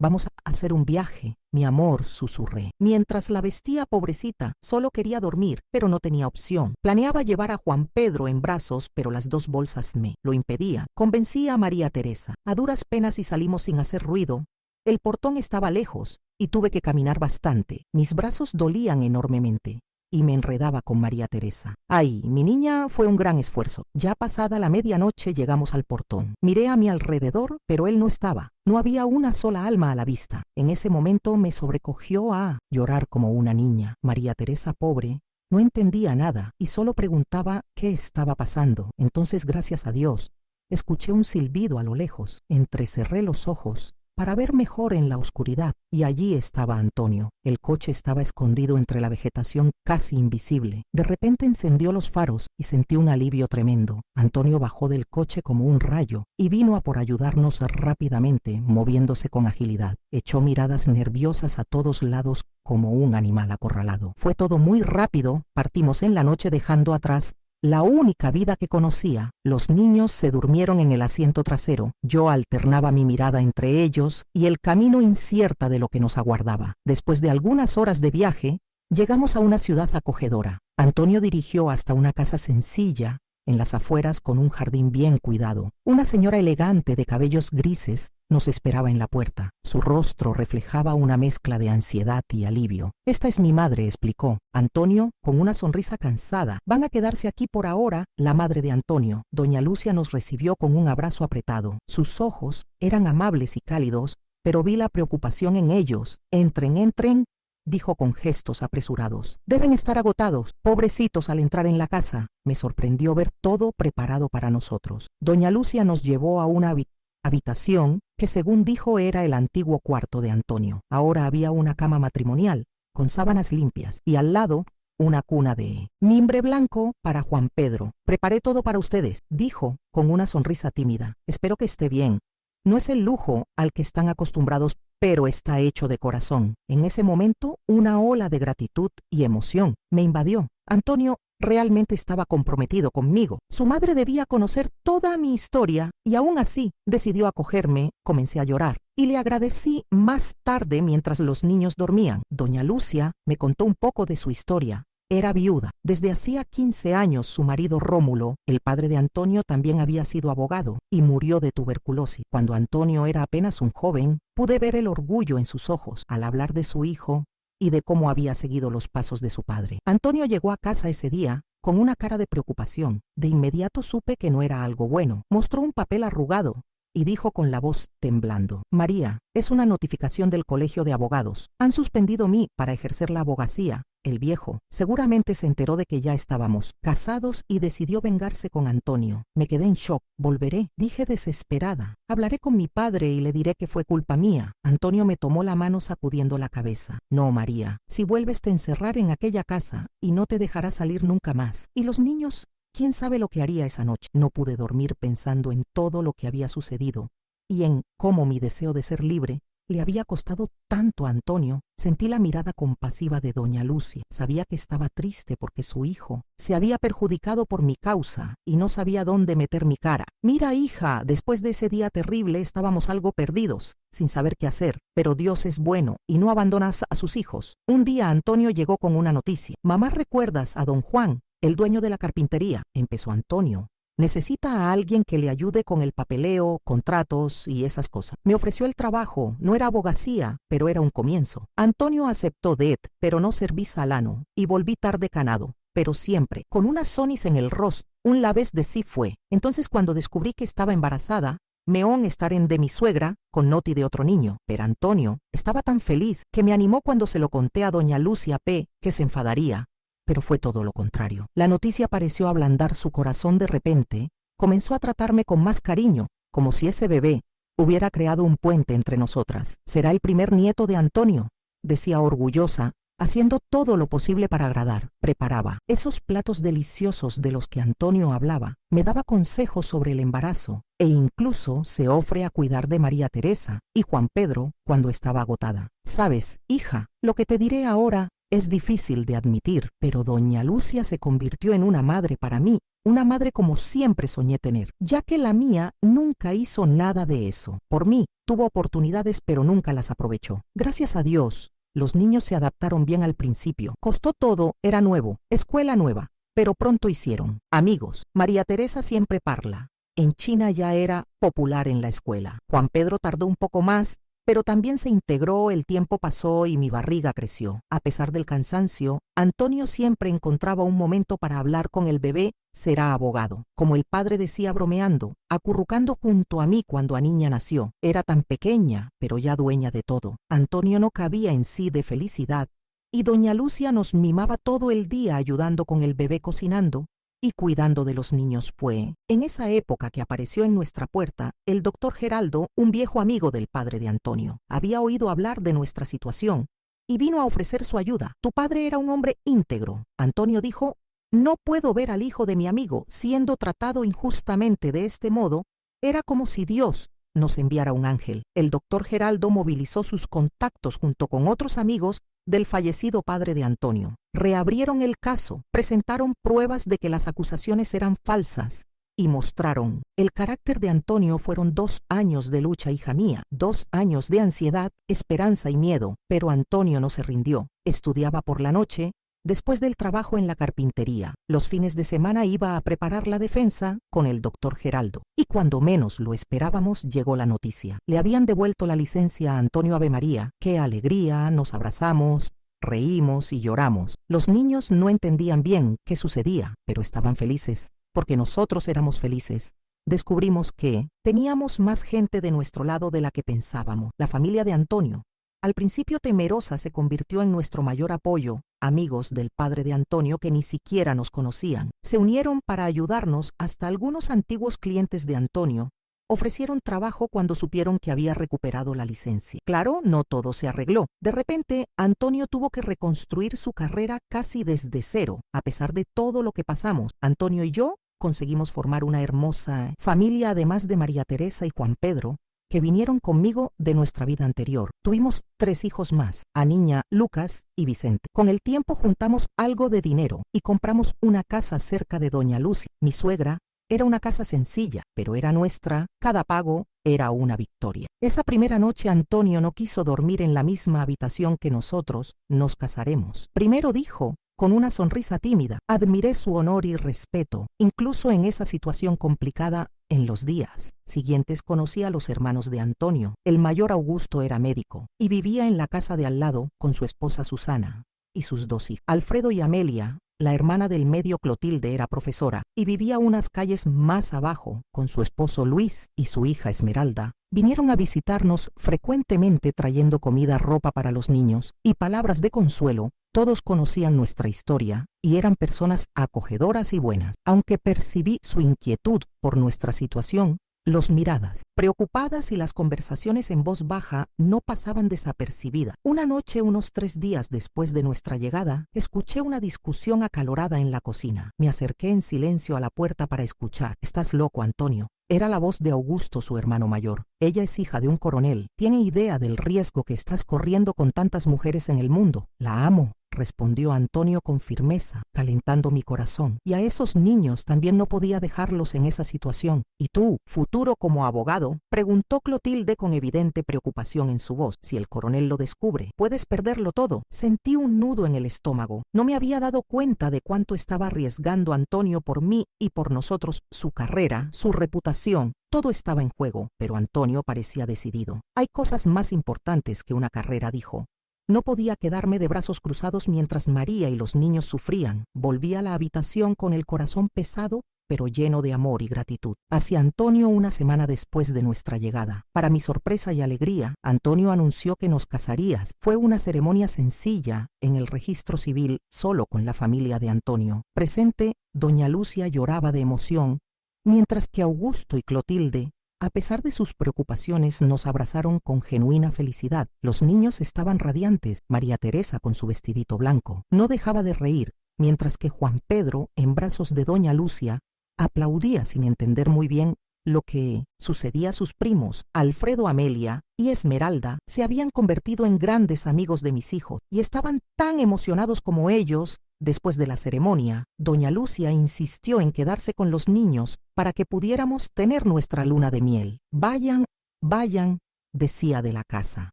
Vamos a hacer un viaje, mi amor, susurré. Mientras la vestía, pobrecita, solo quería dormir, pero no tenía opción. Planeaba llevar a Juan Pedro en brazos, pero las 2 bolsas me lo impedían. Convencí a María Teresa. A duras penas y salimos sin hacer ruido. El portón estaba lejos y tuve que caminar bastante. Mis brazos dolían enormemente y me enredaba con María Teresa. Ay, mi niña, fue un gran esfuerzo. Ya pasada la medianoche llegamos al portón. Miré a mi alrededor, pero él no estaba. No había una sola alma a la vista. En ese momento me sobrecogió a llorar como una niña. María Teresa, pobre, no entendía nada y solo preguntaba qué estaba pasando. Entonces, gracias a Dios, escuché un silbido a lo lejos. Entrecerré los ojos para ver mejor en la oscuridad, y allí estaba Antonio. El coche estaba escondido entre la vegetación casi invisible. De repente encendió los faros y sentí un alivio tremendo. Antonio bajó del coche como un rayo y vino a por ayudarnos rápidamente, moviéndose con agilidad. Echó miradas nerviosas a todos lados como un animal acorralado. Fue todo muy rápido. Partimos en la noche dejando atrás la única vida que conocía. Los niños se durmieron en el asiento trasero. Yo alternaba mi mirada entre ellos y el camino incierta de lo que nos aguardaba. Después de algunas horas de viaje, llegamos a una ciudad acogedora. Antonio dirigió hasta una casa sencilla, en las afueras, con un jardín bien cuidado. Una señora elegante de cabellos grises nos esperaba en la puerta. Su rostro reflejaba una mezcla de ansiedad y alivio. Esta es mi madre, explicó. Antonio, con una sonrisa cansada. Van a quedarse aquí por ahora. La madre de Antonio, doña Lucia, nos recibió con un abrazo apretado. Sus ojos eran amables y cálidos, pero vi la preocupación en ellos. Entren, dijo con gestos apresurados. Deben estar agotados, pobrecitos, al entrar en la casa. Me sorprendió ver todo preparado para nosotros. Doña Lucia nos llevó a una habitación que, según dijo, era el antiguo cuarto de Antonio. Ahora había una cama matrimonial con sábanas limpias y al lado una cuna de mimbre blanco para Juan Pedro. Preparé todo para ustedes, dijo con una sonrisa tímida. Espero que esté bien. No es el lujo al que están acostumbrados, pero está hecho de corazón. En ese momento, una ola de gratitud y emoción me invadió. Antonio realmente estaba comprometido conmigo. Su madre debía conocer toda mi historia y aún así decidió acogerme. Comencé a llorar y le agradecí más tarde mientras los niños dormían. Doña Lucia me contó un poco de su historia. Era viuda. Desde hacía 15 años su marido Rómulo, el padre de Antonio, también había sido abogado y murió de tuberculosis. Cuando Antonio era apenas un joven, pude ver el orgullo en sus ojos al hablar de su hijo y de cómo había seguido los pasos de su padre. Antonio llegó a casa ese día con una cara de preocupación. De inmediato supe que no era algo bueno. Mostró un papel arrugado y dijo con la voz temblando: María, es una notificación del Colegio de Abogados. Han suspendido mí para ejercer la abogacía. El viejo seguramente se enteró de que ya estábamos casados y decidió vengarse con Antonio. Me quedé en shock. Volveré, dije desesperada. Hablaré con mi padre y le diré que fue culpa mía. Antonio me tomó la mano sacudiendo la cabeza. No, María, si vuelves te encerraré en aquella casa y no te dejará salir nunca más. ¿Y los niños? ¿Quién sabe lo que haría esa noche? No pude dormir pensando en todo lo que había sucedido y en cómo mi deseo de ser libre le había costado tanto a Antonio. Sentí la mirada compasiva de doña Lucia. Sabía que estaba triste porque su hijo se había perjudicado por mi causa y no sabía dónde meter mi cara. Mira, hija, después de ese día terrible estábamos algo perdidos, sin saber qué hacer, pero Dios es bueno y no abandona a sus hijos. Un día Antonio llegó con una noticia. Mamá, ¿recuerdas a don Juan, el dueño de la carpintería? Empezó Antonio. Necesita a alguien que le ayude con el papeleo, contratos y esas cosas. Me ofreció el trabajo. No era abogacía, pero era un comienzo. Antonio aceptó pero no serví salano y volví tarde canado, pero siempre con una sonis en el rostro. La vez de sí fue. Entonces, cuando descubrí que estaba embarazada, meón estar en de mi suegra con noti de otro niño. Pero Antonio estaba tan feliz que me animó cuando se lo conté a doña Lucia P., que se enfadaría. Pero fue todo lo contrario. La noticia pareció ablandar su corazón de repente. Comenzó a tratarme con más cariño, como si ese bebé hubiera creado un puente entre nosotras. Será el primer nieto de Antonio, decía orgullosa haciendo todo lo posible para agradar. Preparaba esos platos deliciosos de los que Antonio hablaba, me daba consejos sobre el embarazo e incluso se ofre a cuidar de María Teresa y Juan Pedro cuando estaba agotada. Sabes, hija, lo que te diré ahora es difícil de admitir, pero doña Lucia se convirtió en una madre para mí, una madre como siempre soñé tener, ya que la mía nunca hizo nada de eso. Por mí, tuvo oportunidades pero nunca las aprovechó. Gracias a Dios, los niños se adaptaron bien al principio. Costó todo, era nuevo, escuela nueva, pero pronto hicieron amigos. María Teresa siempre parla. En China ya era popular en la escuela. Juan Pedro tardó un poco más, pero también se integró, el tiempo pasó y mi barriga creció. A pesar del cansancio, Antonio siempre encontraba un momento para hablar con el bebé. Será abogado, como el padre decía bromeando, acurrucando junto a mí cuando a niña nació. Era tan pequeña, pero ya dueña de todo. Antonio no cabía en sí de felicidad, y doña Lucia nos mimaba todo el día ayudando con el bebé cocinando y cuidando de los niños. Fue en esa época que apareció en nuestra puerta el doctor Geraldo, un viejo amigo del padre de Antonio. Había oído hablar de nuestra situación y vino a ofrecer su ayuda. Tu padre era un hombre íntegro. Antonio dijo, no puedo ver al hijo de mi amigo siendo tratado injustamente de este modo. Era como si Dios nos enviara un ángel. El doctor Geraldo movilizó sus contactos junto con otros amigos del fallecido padre de Antonio. Reabrieron el caso, presentaron pruebas de que las acusaciones eran falsas y mostraron el carácter de Antonio. Fueron 2 años de lucha, hija mía, 2 años de ansiedad, esperanza y miedo, pero Antonio no se rindió. Estudiaba por la noche, después del trabajo en la carpintería. Los fines de semana iba a preparar la defensa con el doctor Geraldo. Y cuando menos lo esperábamos, llegó la noticia. Le habían devuelto la licencia a Antonio. Ave María, qué alegría, nos abrazamos, reímos y lloramos. Los niños no entendían bien qué sucedía, pero estaban felices, porque nosotros éramos felices. Descubrimos que teníamos más gente de nuestro lado de la que pensábamos. La familia de Antonio, al principio temerosa, se convirtió en nuestro mayor apoyo. Amigos del padre de Antonio que ni siquiera nos conocían se unieron para ayudarnos. Hasta algunos antiguos clientes de Antonio ofrecieron trabajo cuando supieron que había recuperado la licencia. Claro, no todo se arregló. De repente, Antonio tuvo que reconstruir su carrera casi desde cero. A pesar de todo lo que pasamos, Antonio y yo conseguimos formar una hermosa familia, además de María Teresa y Juan Pedro, que vinieron conmigo de nuestra vida anterior. Tuvimos 3 hijos más, a niña, Lucas y Vicente. Con el tiempo juntamos algo de dinero y compramos una casa cerca de doña Lucia. Mi suegra era una casa sencilla, pero era nuestra. Cada pago era una victoria. Esa primera noche Antonio no quiso dormir en la misma habitación que nosotros. Nos casaremos. Primero dijo, con una sonrisa tímida, admiré su honor y respeto, incluso en esa situación complicada. En los días siguientes conocí a los hermanos de Antonio. El mayor Augusto era médico y vivía en la casa de al lado con su esposa Susana y sus 2 hijos. Alfredo y Amelia, la hermana del medio Clotilde, era profesora y vivía unas calles más abajo con su esposo Luis y su hija Esmeralda. Vinieron a visitarnos frecuentemente trayendo comida, ropa para los niños y palabras de consuelo. Todos conocían nuestra historia y eran personas acogedoras y buenas. Aunque percibí su inquietud por nuestra situación, las miradas preocupadas y las conversaciones en voz baja no pasaban desapercibidas. Una noche, unos 3 días después de nuestra llegada, escuché una discusión acalorada en la cocina. Me acerqué en silencio a la puerta para escuchar. «¿Estás loco, Antonio?». Era la voz de Augusto, su hermano mayor. «Ella es hija de un coronel. ¿Tiene idea del riesgo que estás corriendo con tantas mujeres en el mundo?». «La amo», respondió Antonio con firmeza, calentando mi corazón. «Y a esos niños también no podía dejarlos en esa situación». «¿Y tú, futuro como abogado?», preguntó Clotilde con evidente preocupación en su voz. «Si el coronel lo descubre, puedes perderlo todo». Sentí un nudo en el estómago. No me había dado cuenta de cuánto estaba arriesgando Antonio por mí y por nosotros. Su carrera, su reputación, todo estaba en juego, pero Antonio parecía decidido. «Hay cosas más importantes que una carrera», dijo. No podía quedarme de brazos cruzados mientras María y los niños sufrían. Volví a la habitación con el corazón pesado, pero lleno de amor y gratitud. Hacia Antonio una semana después de nuestra llegada. Para mi sorpresa y alegría, Antonio anunció que nos casarías. Fue una ceremonia sencilla en el registro civil, solo con la familia de Antonio. Presente, doña Lucia lloraba de emoción, mientras que Augusto y Clotilde A pesar de sus preocupaciones, nos abrazaron con genuina felicidad. Los niños estaban radiantes. María Teresa, con su vestidito blanco, no dejaba de reír, mientras que Juan Pedro, en brazos de doña Lucia, aplaudía sin entender muy bien lo que sucedía a sus primos. Alfredo, Amelia y Esmeralda se habían convertido en grandes amigos de mis hijos y estaban tan emocionados como ellos. Después de la ceremonia, doña Lucia insistió en quedarse con los niños para que pudiéramos tener nuestra luna de miel. Vayan, vayan, decía de la casa.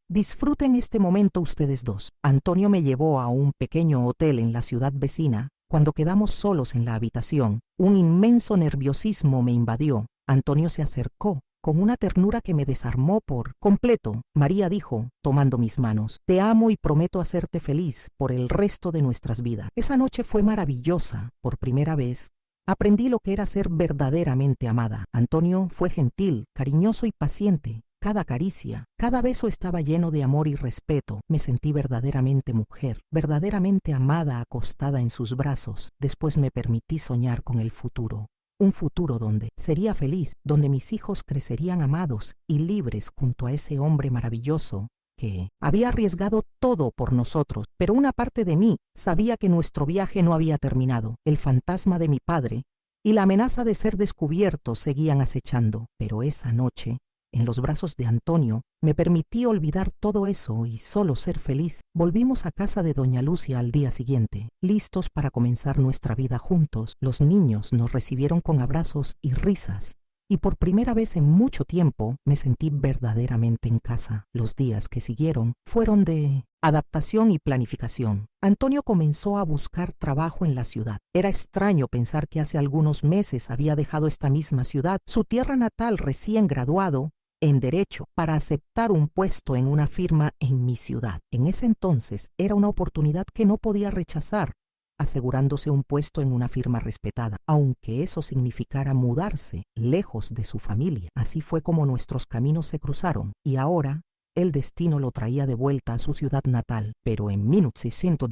Disfruten este momento ustedes dos. Antonio me llevó a un pequeño hotel en la ciudad vecina. Cuando quedamos solos en la habitación, un inmenso nerviosismo me invadió. Antonio se acercó con una ternura que me desarmó por completo. María dijo, tomando mis manos: te amo y prometo hacerte feliz por el resto de nuestras vidas. Esa noche fue maravillosa. Por primera vez aprendí lo que era ser verdaderamente amada. Antonio fue gentil, cariñoso y paciente. Cada caricia, cada beso estaba lleno de amor y respeto. Me sentí verdaderamente mujer, verdaderamente amada, acostada en sus brazos. Después me permití soñar con el futuro. Un futuro donde sería feliz, donde mis hijos crecerían amados y libres junto a ese hombre maravilloso que había arriesgado todo por nosotros. Pero una parte de mí sabía que nuestro viaje no había terminado. El fantasma de mi padre y la amenaza de ser descubierto seguían acechando. Pero esa noche, en los brazos de Antonio, me permití olvidar todo eso y solo ser feliz. Volvimos a casa de doña Lucia al día siguiente, listos para comenzar nuestra vida juntos. Los niños nos recibieron con abrazos y risas, y por primera vez en mucho tiempo me sentí verdaderamente en casa. Los días que siguieron fueron de adaptación y planificación. Antonio comenzó a buscar trabajo en la ciudad. Era extraño pensar que hace algunos meses había dejado esta misma ciudad, su tierra natal, recién graduado en Derecho, para aceptar un puesto en una firma en mi ciudad. En ese entonces era una oportunidad que no podía rechazar, asegurándose un puesto en una firma respetada, aunque eso significara mudarse lejos de su familia. Así fue como nuestros caminos se cruzaron, y ahora el destino lo traía de vuelta a su ciudad natal, pero en 1600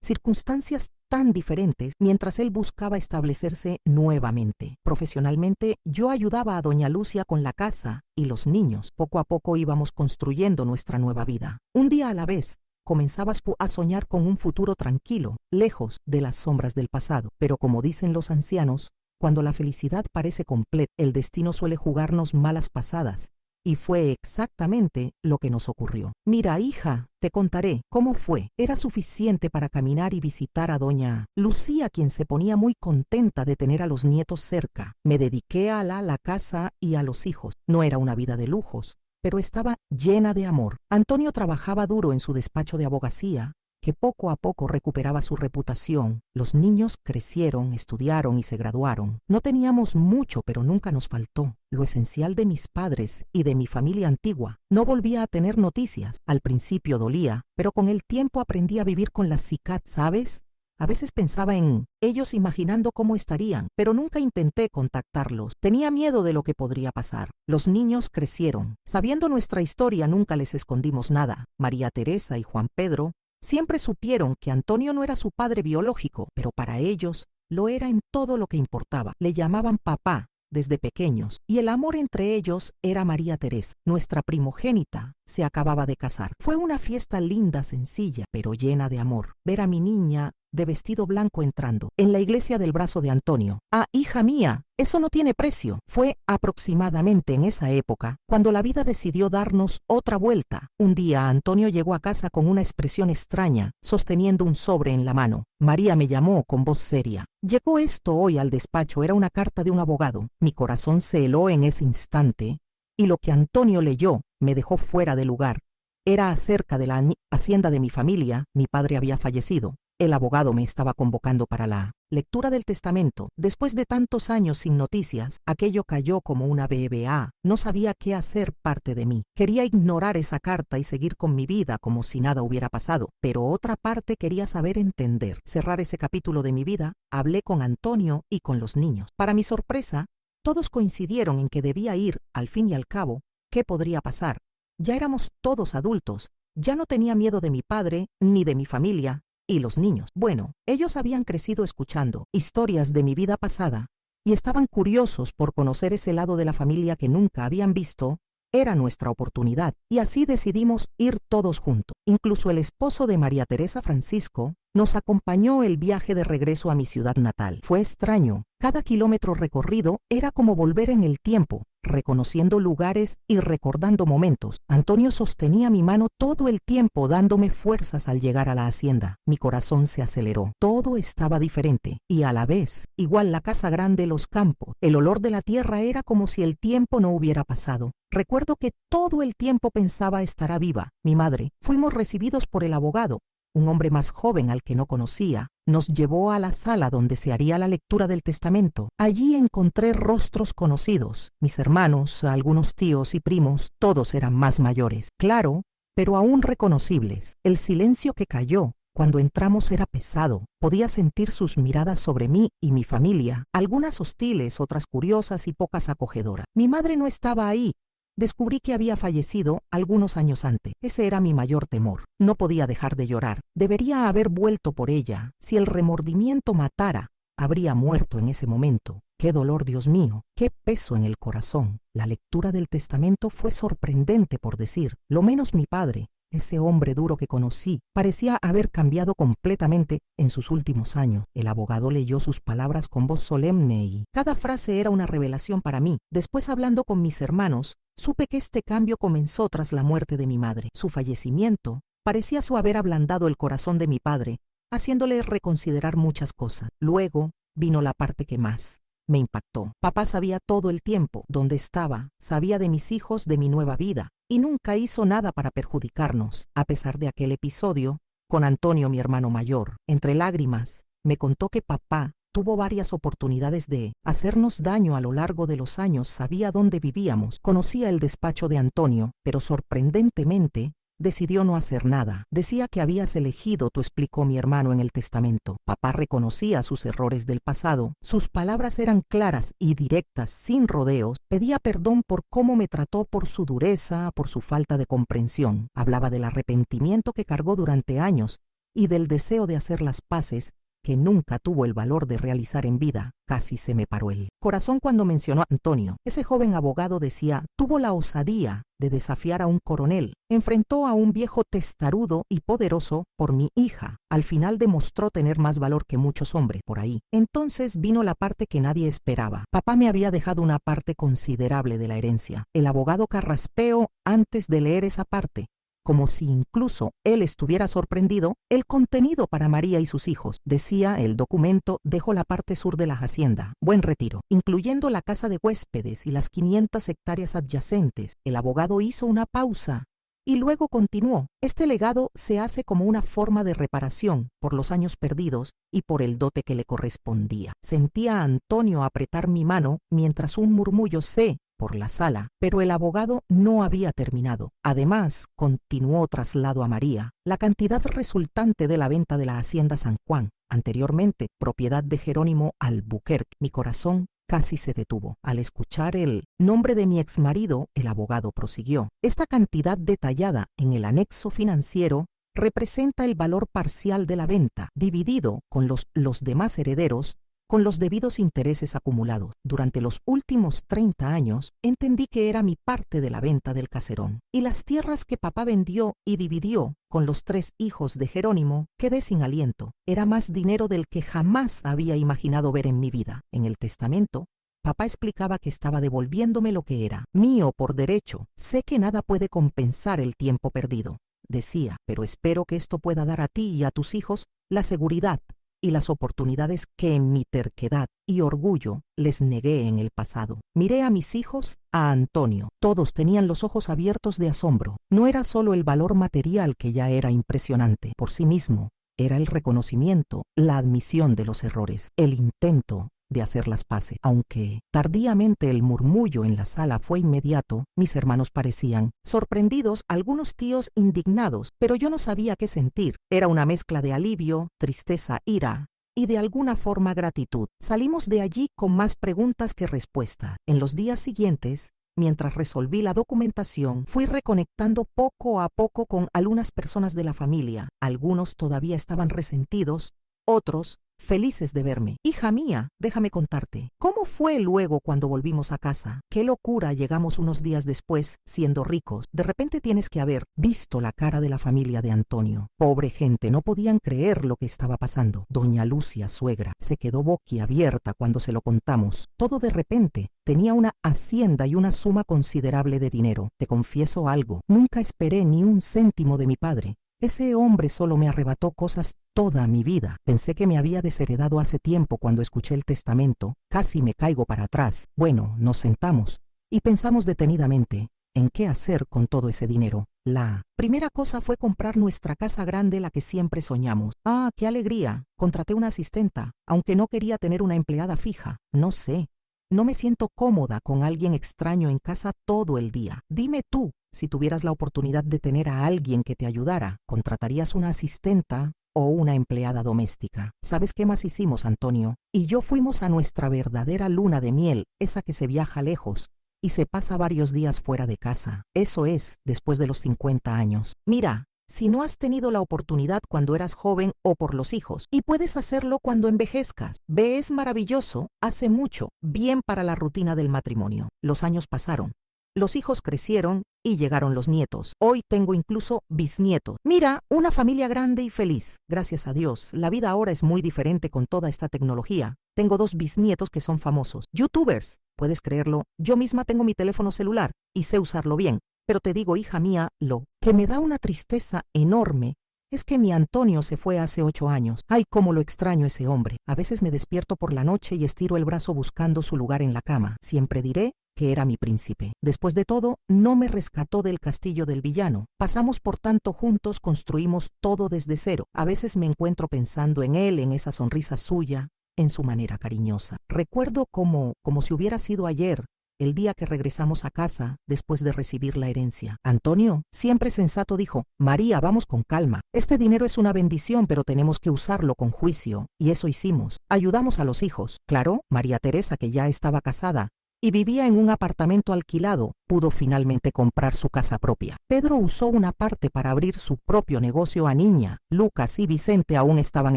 circunstancias tan diferentes. Mientras él buscaba establecerse nuevamente. Profesionalmente, yo ayudaba a doña Lucia con la casa y los niños. Poco a poco íbamos construyendo nuestra nueva vida. Un día a la vez, comenzabas a soñar con un futuro tranquilo, lejos de las sombras del pasado. Pero como dicen los ancianos, cuando la felicidad parece completa, el destino suele jugarnos malas pasadas. Y fue exactamente lo que nos ocurrió. Mira, hija, te contaré cómo fue. Era suficiente para caminar y visitar a doña Lucía, quien se ponía muy contenta de tener a los nietos cerca. Me dediqué a la casa y a los hijos. No era una vida de lujos, pero estaba llena de amor. Antonio trabajaba duro en su despacho de abogacía, que poco a poco recuperaba su reputación. Los niños crecieron, estudiaron y se graduaron. No teníamos mucho, pero nunca nos faltó lo esencial de mis padres y de mi familia antigua. No volvía a tener noticias. Al principio dolía, pero con el tiempo aprendí a vivir con la cicatriz, ¿sabes? A veces pensaba en ellos imaginando cómo estarían, pero nunca intenté contactarlos. Tenía miedo de lo que podría pasar. Los niños crecieron. Sabiendo nuestra historia, nunca les escondimos nada. María Teresa y Juan Pedro siempre supieron que Antonio no era su padre biológico, pero para ellos lo era en todo lo que importaba. Le llamaban papá desde pequeños, y el amor entre ellos era María Teresa. Nuestra primogénita se acababa de casar. Fue una fiesta linda, sencilla, pero llena de amor. Ver a mi niña de vestido blanco entrando en la iglesia del brazo de Antonio. Ah, hija mía, eso no tiene precio. Fue aproximadamente en esa época cuando la vida decidió darnos otra vuelta. Un día Antonio llegó a casa con una expresión extraña, sosteniendo un sobre en la mano. María me llamó con voz seria. Llegó esto hoy al despacho, era una carta de un abogado. Mi corazón se heló en ese instante, y lo que Antonio leyó me dejó fuera de lugar. Era acerca de la hacienda de mi familia. Mi padre había fallecido. El abogado me estaba convocando para la lectura del testamento. Después de tantos años sin noticias, aquello cayó como una BBA. No sabía qué hacer parte de mí. Quería ignorar esa carta y seguir con mi vida como si nada hubiera pasado, pero otra parte quería saber entender. Cerrar ese capítulo de mi vida, hablé con Antonio y con los niños. Para mi sorpresa, todos coincidieron en que debía ir, al fin y al cabo. ¿Qué podría pasar? Ya éramos todos adultos. Ya no tenía miedo de mi padre ni de mi familia. Y los niños, bueno, ellos habían crecido escuchando historias de mi vida pasada, y estaban curiosos por conocer ese lado de la familia que nunca habían visto. Era nuestra oportunidad, y así decidimos ir todos juntos. Incluso el esposo de María Teresa, Francisco, nos acompañó el viaje de regreso a mi ciudad natal. Fue extraño. Cada kilómetro recorrido era como volver en el tiempo, reconociendo lugares y recordando momentos. Antonio sostenía mi mano todo el tiempo, dándome fuerzas al llegar a la hacienda. Mi corazón se aceleró. Todo estaba diferente, y a la vez, igual la casa grande, los campos, el olor de la tierra era como si el tiempo no hubiera pasado. Recuerdo que todo el tiempo pensaba estará viva. Mi madre. Fuimos recibidos por el abogado, un hombre más joven al que no conocía. Nos llevó a la sala donde se haría la lectura del testamento. Allí encontré rostros conocidos. Mis hermanos, algunos tíos y primos, todos eran más mayores. Claro, pero aún reconocibles. El silencio que cayó cuando entramos era pesado. Podía sentir sus miradas sobre mí y mi familia, algunas hostiles, otras curiosas y pocas acogedoras. Mi madre no estaba ahí. Descubrí que había fallecido algunos años antes. Ese era mi mayor temor. No podía dejar de llorar. Debería haber vuelto por ella. Si el remordimiento matara, habría muerto en ese momento. ¡Qué dolor, Dios mío! ¡Qué peso en el corazón! La lectura del testamento fue sorprendente, por decir. Lo menos mi padre, ese hombre duro que conocí, parecía haber cambiado completamente en sus últimos años. El abogado leyó sus palabras con voz solemne y cada frase era una revelación para mí. Después, hablando con mis hermanos, supe que este cambio comenzó tras la muerte de mi madre. Su fallecimiento parecía haber ablandado el corazón de mi padre, haciéndole reconsiderar muchas cosas. Luego vino la parte que más me impactó. Papá sabía todo el tiempo dónde estaba, sabía de mis hijos, de mi nueva vida, y nunca hizo nada para perjudicarnos. A pesar de aquel episodio, con Antonio, mi hermano mayor, entre lágrimas, me contó que papá tuvo varias oportunidades de hacernos daño a lo largo de los años. Sabía dónde vivíamos, conocía el despacho de Antonio, pero sorprendentemente decidió no hacer nada. Decía que habías elegido, tú, explicó mi hermano en el testamento. Papá reconocía sus errores del pasado. Sus palabras eran claras y directas, sin rodeos. Pedía perdón por cómo me trató, por su dureza, por su falta de comprensión. Hablaba del arrepentimiento que cargó durante años y del deseo de hacer las paces que nunca tuvo el valor de realizar en vida. Casi se me paró el corazón cuando mencionó a Antonio. Ese joven abogado, decía, tuvo la osadía de desafiar a un coronel. Enfrentó a un viejo testarudo y poderoso por mi hija. Al final demostró tener más valor que muchos hombres por ahí. Entonces vino la parte que nadie esperaba. Papá me había dejado una parte considerable de la herencia. El abogado carraspeó antes de leer esa parte, como si incluso él estuviera sorprendido. El contenido para María y sus hijos. Decía el documento, dejó la parte sur de la hacienda, Buen Retiro, incluyendo la casa de huéspedes y las 500 hectáreas adyacentes. El abogado hizo una pausa y luego continuó. Este legado se hace como una forma de reparación por los años perdidos y por el dote que le correspondía. Sentía a Antonio apretar mi mano mientras un murmullo se por la sala, pero el abogado no había terminado. Además, continuó traslado a María, la cantidad resultante de la venta de la hacienda San Juan, anteriormente propiedad de Jerónimo Albuquerque. Mi corazón casi se detuvo. Al escuchar el nombre de mi exmarido, el abogado prosiguió. Esta cantidad detallada en el anexo financiero representa el valor parcial de la venta, dividido con los demás herederos, con los debidos intereses acumulados. Durante los últimos 30 años, entendí que era mi parte de la venta del caserón. Y las tierras que papá vendió y dividió con los 3 hijos de Jerónimo, quedé sin aliento. Era más dinero del que jamás había imaginado ver en mi vida. En el testamento, papá explicaba que estaba devolviéndome lo que era mío por derecho. Sé que nada puede compensar el tiempo perdido, decía, pero espero que esto pueda dar a ti y a tus hijos la seguridad y las oportunidades que en mi terquedad y orgullo les negué en el pasado. Miré a mis hijos, a Antonio. Todos tenían los ojos abiertos de asombro. No era solo el valor material, que ya era impresionante por sí mismo, era el reconocimiento, la admisión de los errores, el intento de hacer las paces. Aunque tardíamente el murmullo en la sala fue inmediato, mis hermanos parecían sorprendidos, algunos tíos indignados, pero yo no sabía qué sentir. Era una mezcla de alivio, tristeza, ira y de alguna forma gratitud. Salimos de allí con más preguntas que respuestas. En los días siguientes, mientras resolví la documentación, fui reconectando poco a poco con algunas personas de la familia. Algunos todavía estaban resentidos, otros felices de verme. Hija mía, déjame contarte. ¿Cómo fue luego cuando volvimos a casa? Qué locura, llegamos unos días después, siendo ricos. De repente tienes que haber visto la cara de la familia de Antonio. Pobre gente, no podían creer lo que estaba pasando. Doña Lucia, suegra, se quedó boquiabierta cuando se lo contamos. Todo de repente. Tenía una hacienda y una suma considerable de dinero. Te confieso algo, nunca esperé ni un céntimo de mi padre. Ese hombre solo me arrebató cosas toda mi vida. Pensé que me había desheredado hace tiempo cuando escuché el testamento. Casi me caigo para atrás. Bueno, nos sentamos y pensamos detenidamente en qué hacer con todo ese dinero. La primera cosa fue comprar nuestra casa grande, la que siempre soñamos. ¡Ah, qué alegría! Contraté una asistenta, aunque no quería tener una empleada fija. No sé. No me siento cómoda con alguien extraño en casa todo el día. Dime tú, si tuvieras la oportunidad de tener a alguien que te ayudara, ¿contratarías una asistenta o una empleada doméstica? ¿Sabes qué más hicimos, Antonio? Y yo fuimos a nuestra verdadera luna de miel, esa que se viaja lejos y se pasa varios días fuera de casa. Eso es, después de los 50 años. Mira, si no has tenido la oportunidad cuando eras joven o por los hijos, y puedes hacerlo cuando envejezcas. Ve, es maravilloso, hace mucho, bien para la rutina del matrimonio. Los años pasaron, los hijos crecieron y llegaron los nietos. Hoy tengo incluso bisnietos. Mira, una familia grande y feliz. Gracias a Dios, la vida ahora es muy diferente con toda esta tecnología. Tengo 2 bisnietos que son famosos, youtubers. ¿Puedes creerlo? Yo misma tengo mi teléfono celular y sé usarlo bien. Pero te digo, hija mía, lo que me da una tristeza enorme es que mi Antonio se fue hace 8 años. Ay, cómo lo extraño ese hombre. A veces me despierto por la noche y estiro el brazo buscando su lugar en la cama. Siempre diré que era mi príncipe. Después de todo, no me rescató del castillo del villano. Pasamos por tanto juntos, construimos todo desde cero. A veces me encuentro pensando en él, en esa sonrisa suya, en su manera cariñosa. Recuerdo como si hubiera sido ayer, el día que regresamos a casa después de recibir la herencia. Antonio, siempre sensato, dijo: María, vamos con calma. Este dinero es una bendición, pero tenemos que usarlo con juicio. Y eso hicimos. Ayudamos a los hijos. Claro, María Teresa, que ya estaba casada y vivía en un apartamento alquilado, pudo finalmente comprar su casa propia. Pedro usó una parte para abrir su propio negocio a Niña. Lucas y Vicente aún estaban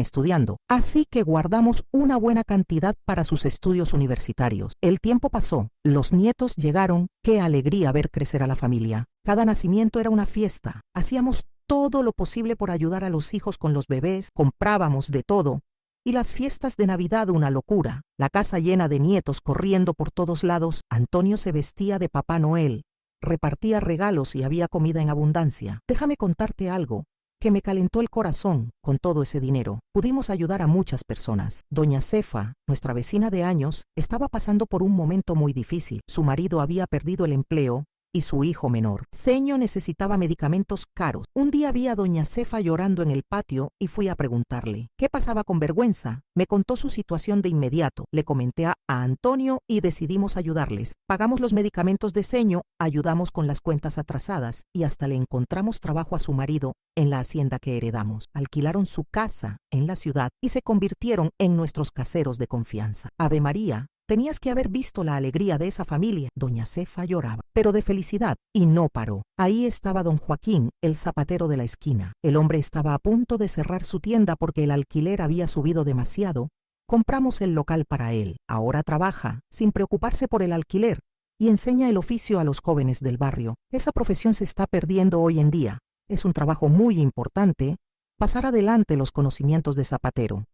estudiando, así que guardamos una buena cantidad para sus estudios universitarios. El tiempo pasó, los nietos llegaron, qué alegría ver crecer a la familia. Cada nacimiento era una fiesta. Hacíamos todo lo posible por ayudar a los hijos con los bebés, comprábamos de todo. Y las fiestas de Navidad una locura, la casa llena de nietos corriendo por todos lados. Antonio se vestía de Papá Noel, repartía regalos y había comida en abundancia. Déjame contarte algo que me calentó el corazón con todo ese dinero. Pudimos ayudar a muchas personas. Doña Cefa, nuestra vecina de años, estaba pasando por un momento muy difícil. Su marido había perdido el empleo y su hijo menor, Seño, necesitaba medicamentos caros. Un día vi a doña Cefa llorando en el patio y fui a preguntarle qué pasaba con vergüenza. Me contó su situación de inmediato. Le comenté a Antonio y decidimos ayudarles. Pagamos los medicamentos de Seño, ayudamos con las cuentas atrasadas y hasta le encontramos trabajo a su marido en la hacienda que heredamos. Alquilaron su casa en la ciudad y se convirtieron en nuestros caseros de confianza. Ave María. Tenías que haber visto la alegría de esa familia. Doña Cefa lloraba, pero de felicidad, y no paró. Ahí estaba don Joaquín, el zapatero de la esquina. El hombre estaba a punto de cerrar su tienda porque el alquiler había subido demasiado. Compramos el local para él. Ahora trabaja, sin preocuparse por el alquiler, y enseña el oficio a los jóvenes del barrio. Esa profesión se está perdiendo hoy en día. Es un trabajo muy importante, pasar adelante los conocimientos de zapatero.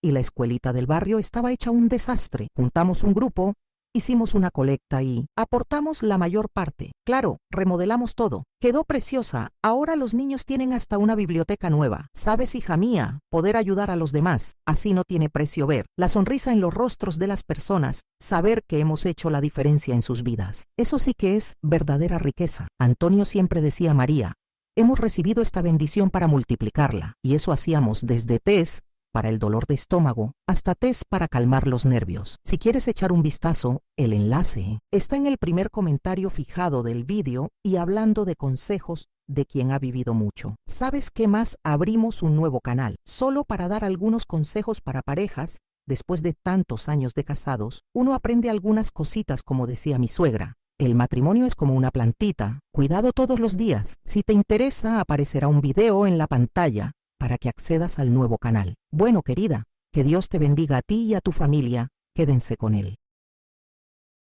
Y la escuelita del barrio estaba hecha un desastre. Juntamos un grupo, hicimos una colecta y aportamos la mayor parte. Claro, remodelamos todo. Quedó preciosa. Ahora los niños tienen hasta una biblioteca nueva. Sabes, hija mía, poder ayudar a los demás. Así no tiene precio ver la sonrisa en los rostros de las personas, saber que hemos hecho la diferencia en sus vidas. Eso sí que es verdadera riqueza. Antonio siempre decía a María: hemos recibido esta bendición para multiplicarla. Y eso hacíamos desde tés para el dolor de estómago, hasta tés para calmar los nervios. Si quieres echar un vistazo, el enlace está en el primer comentario fijado del vídeo y hablando de consejos de quien ha vivido mucho. ¿Sabes qué más? Abrimos un nuevo canal, solo para dar algunos consejos para parejas. Después de tantos años de casados, uno aprende algunas cositas, como decía mi suegra. El matrimonio es como una plantita, cuidado todos los días. Si te interesa, aparecerá un video en la pantalla para que accedas al nuevo canal. Bueno, querida, Que Dios te bendiga a ti y a tu familia. Quédense con él.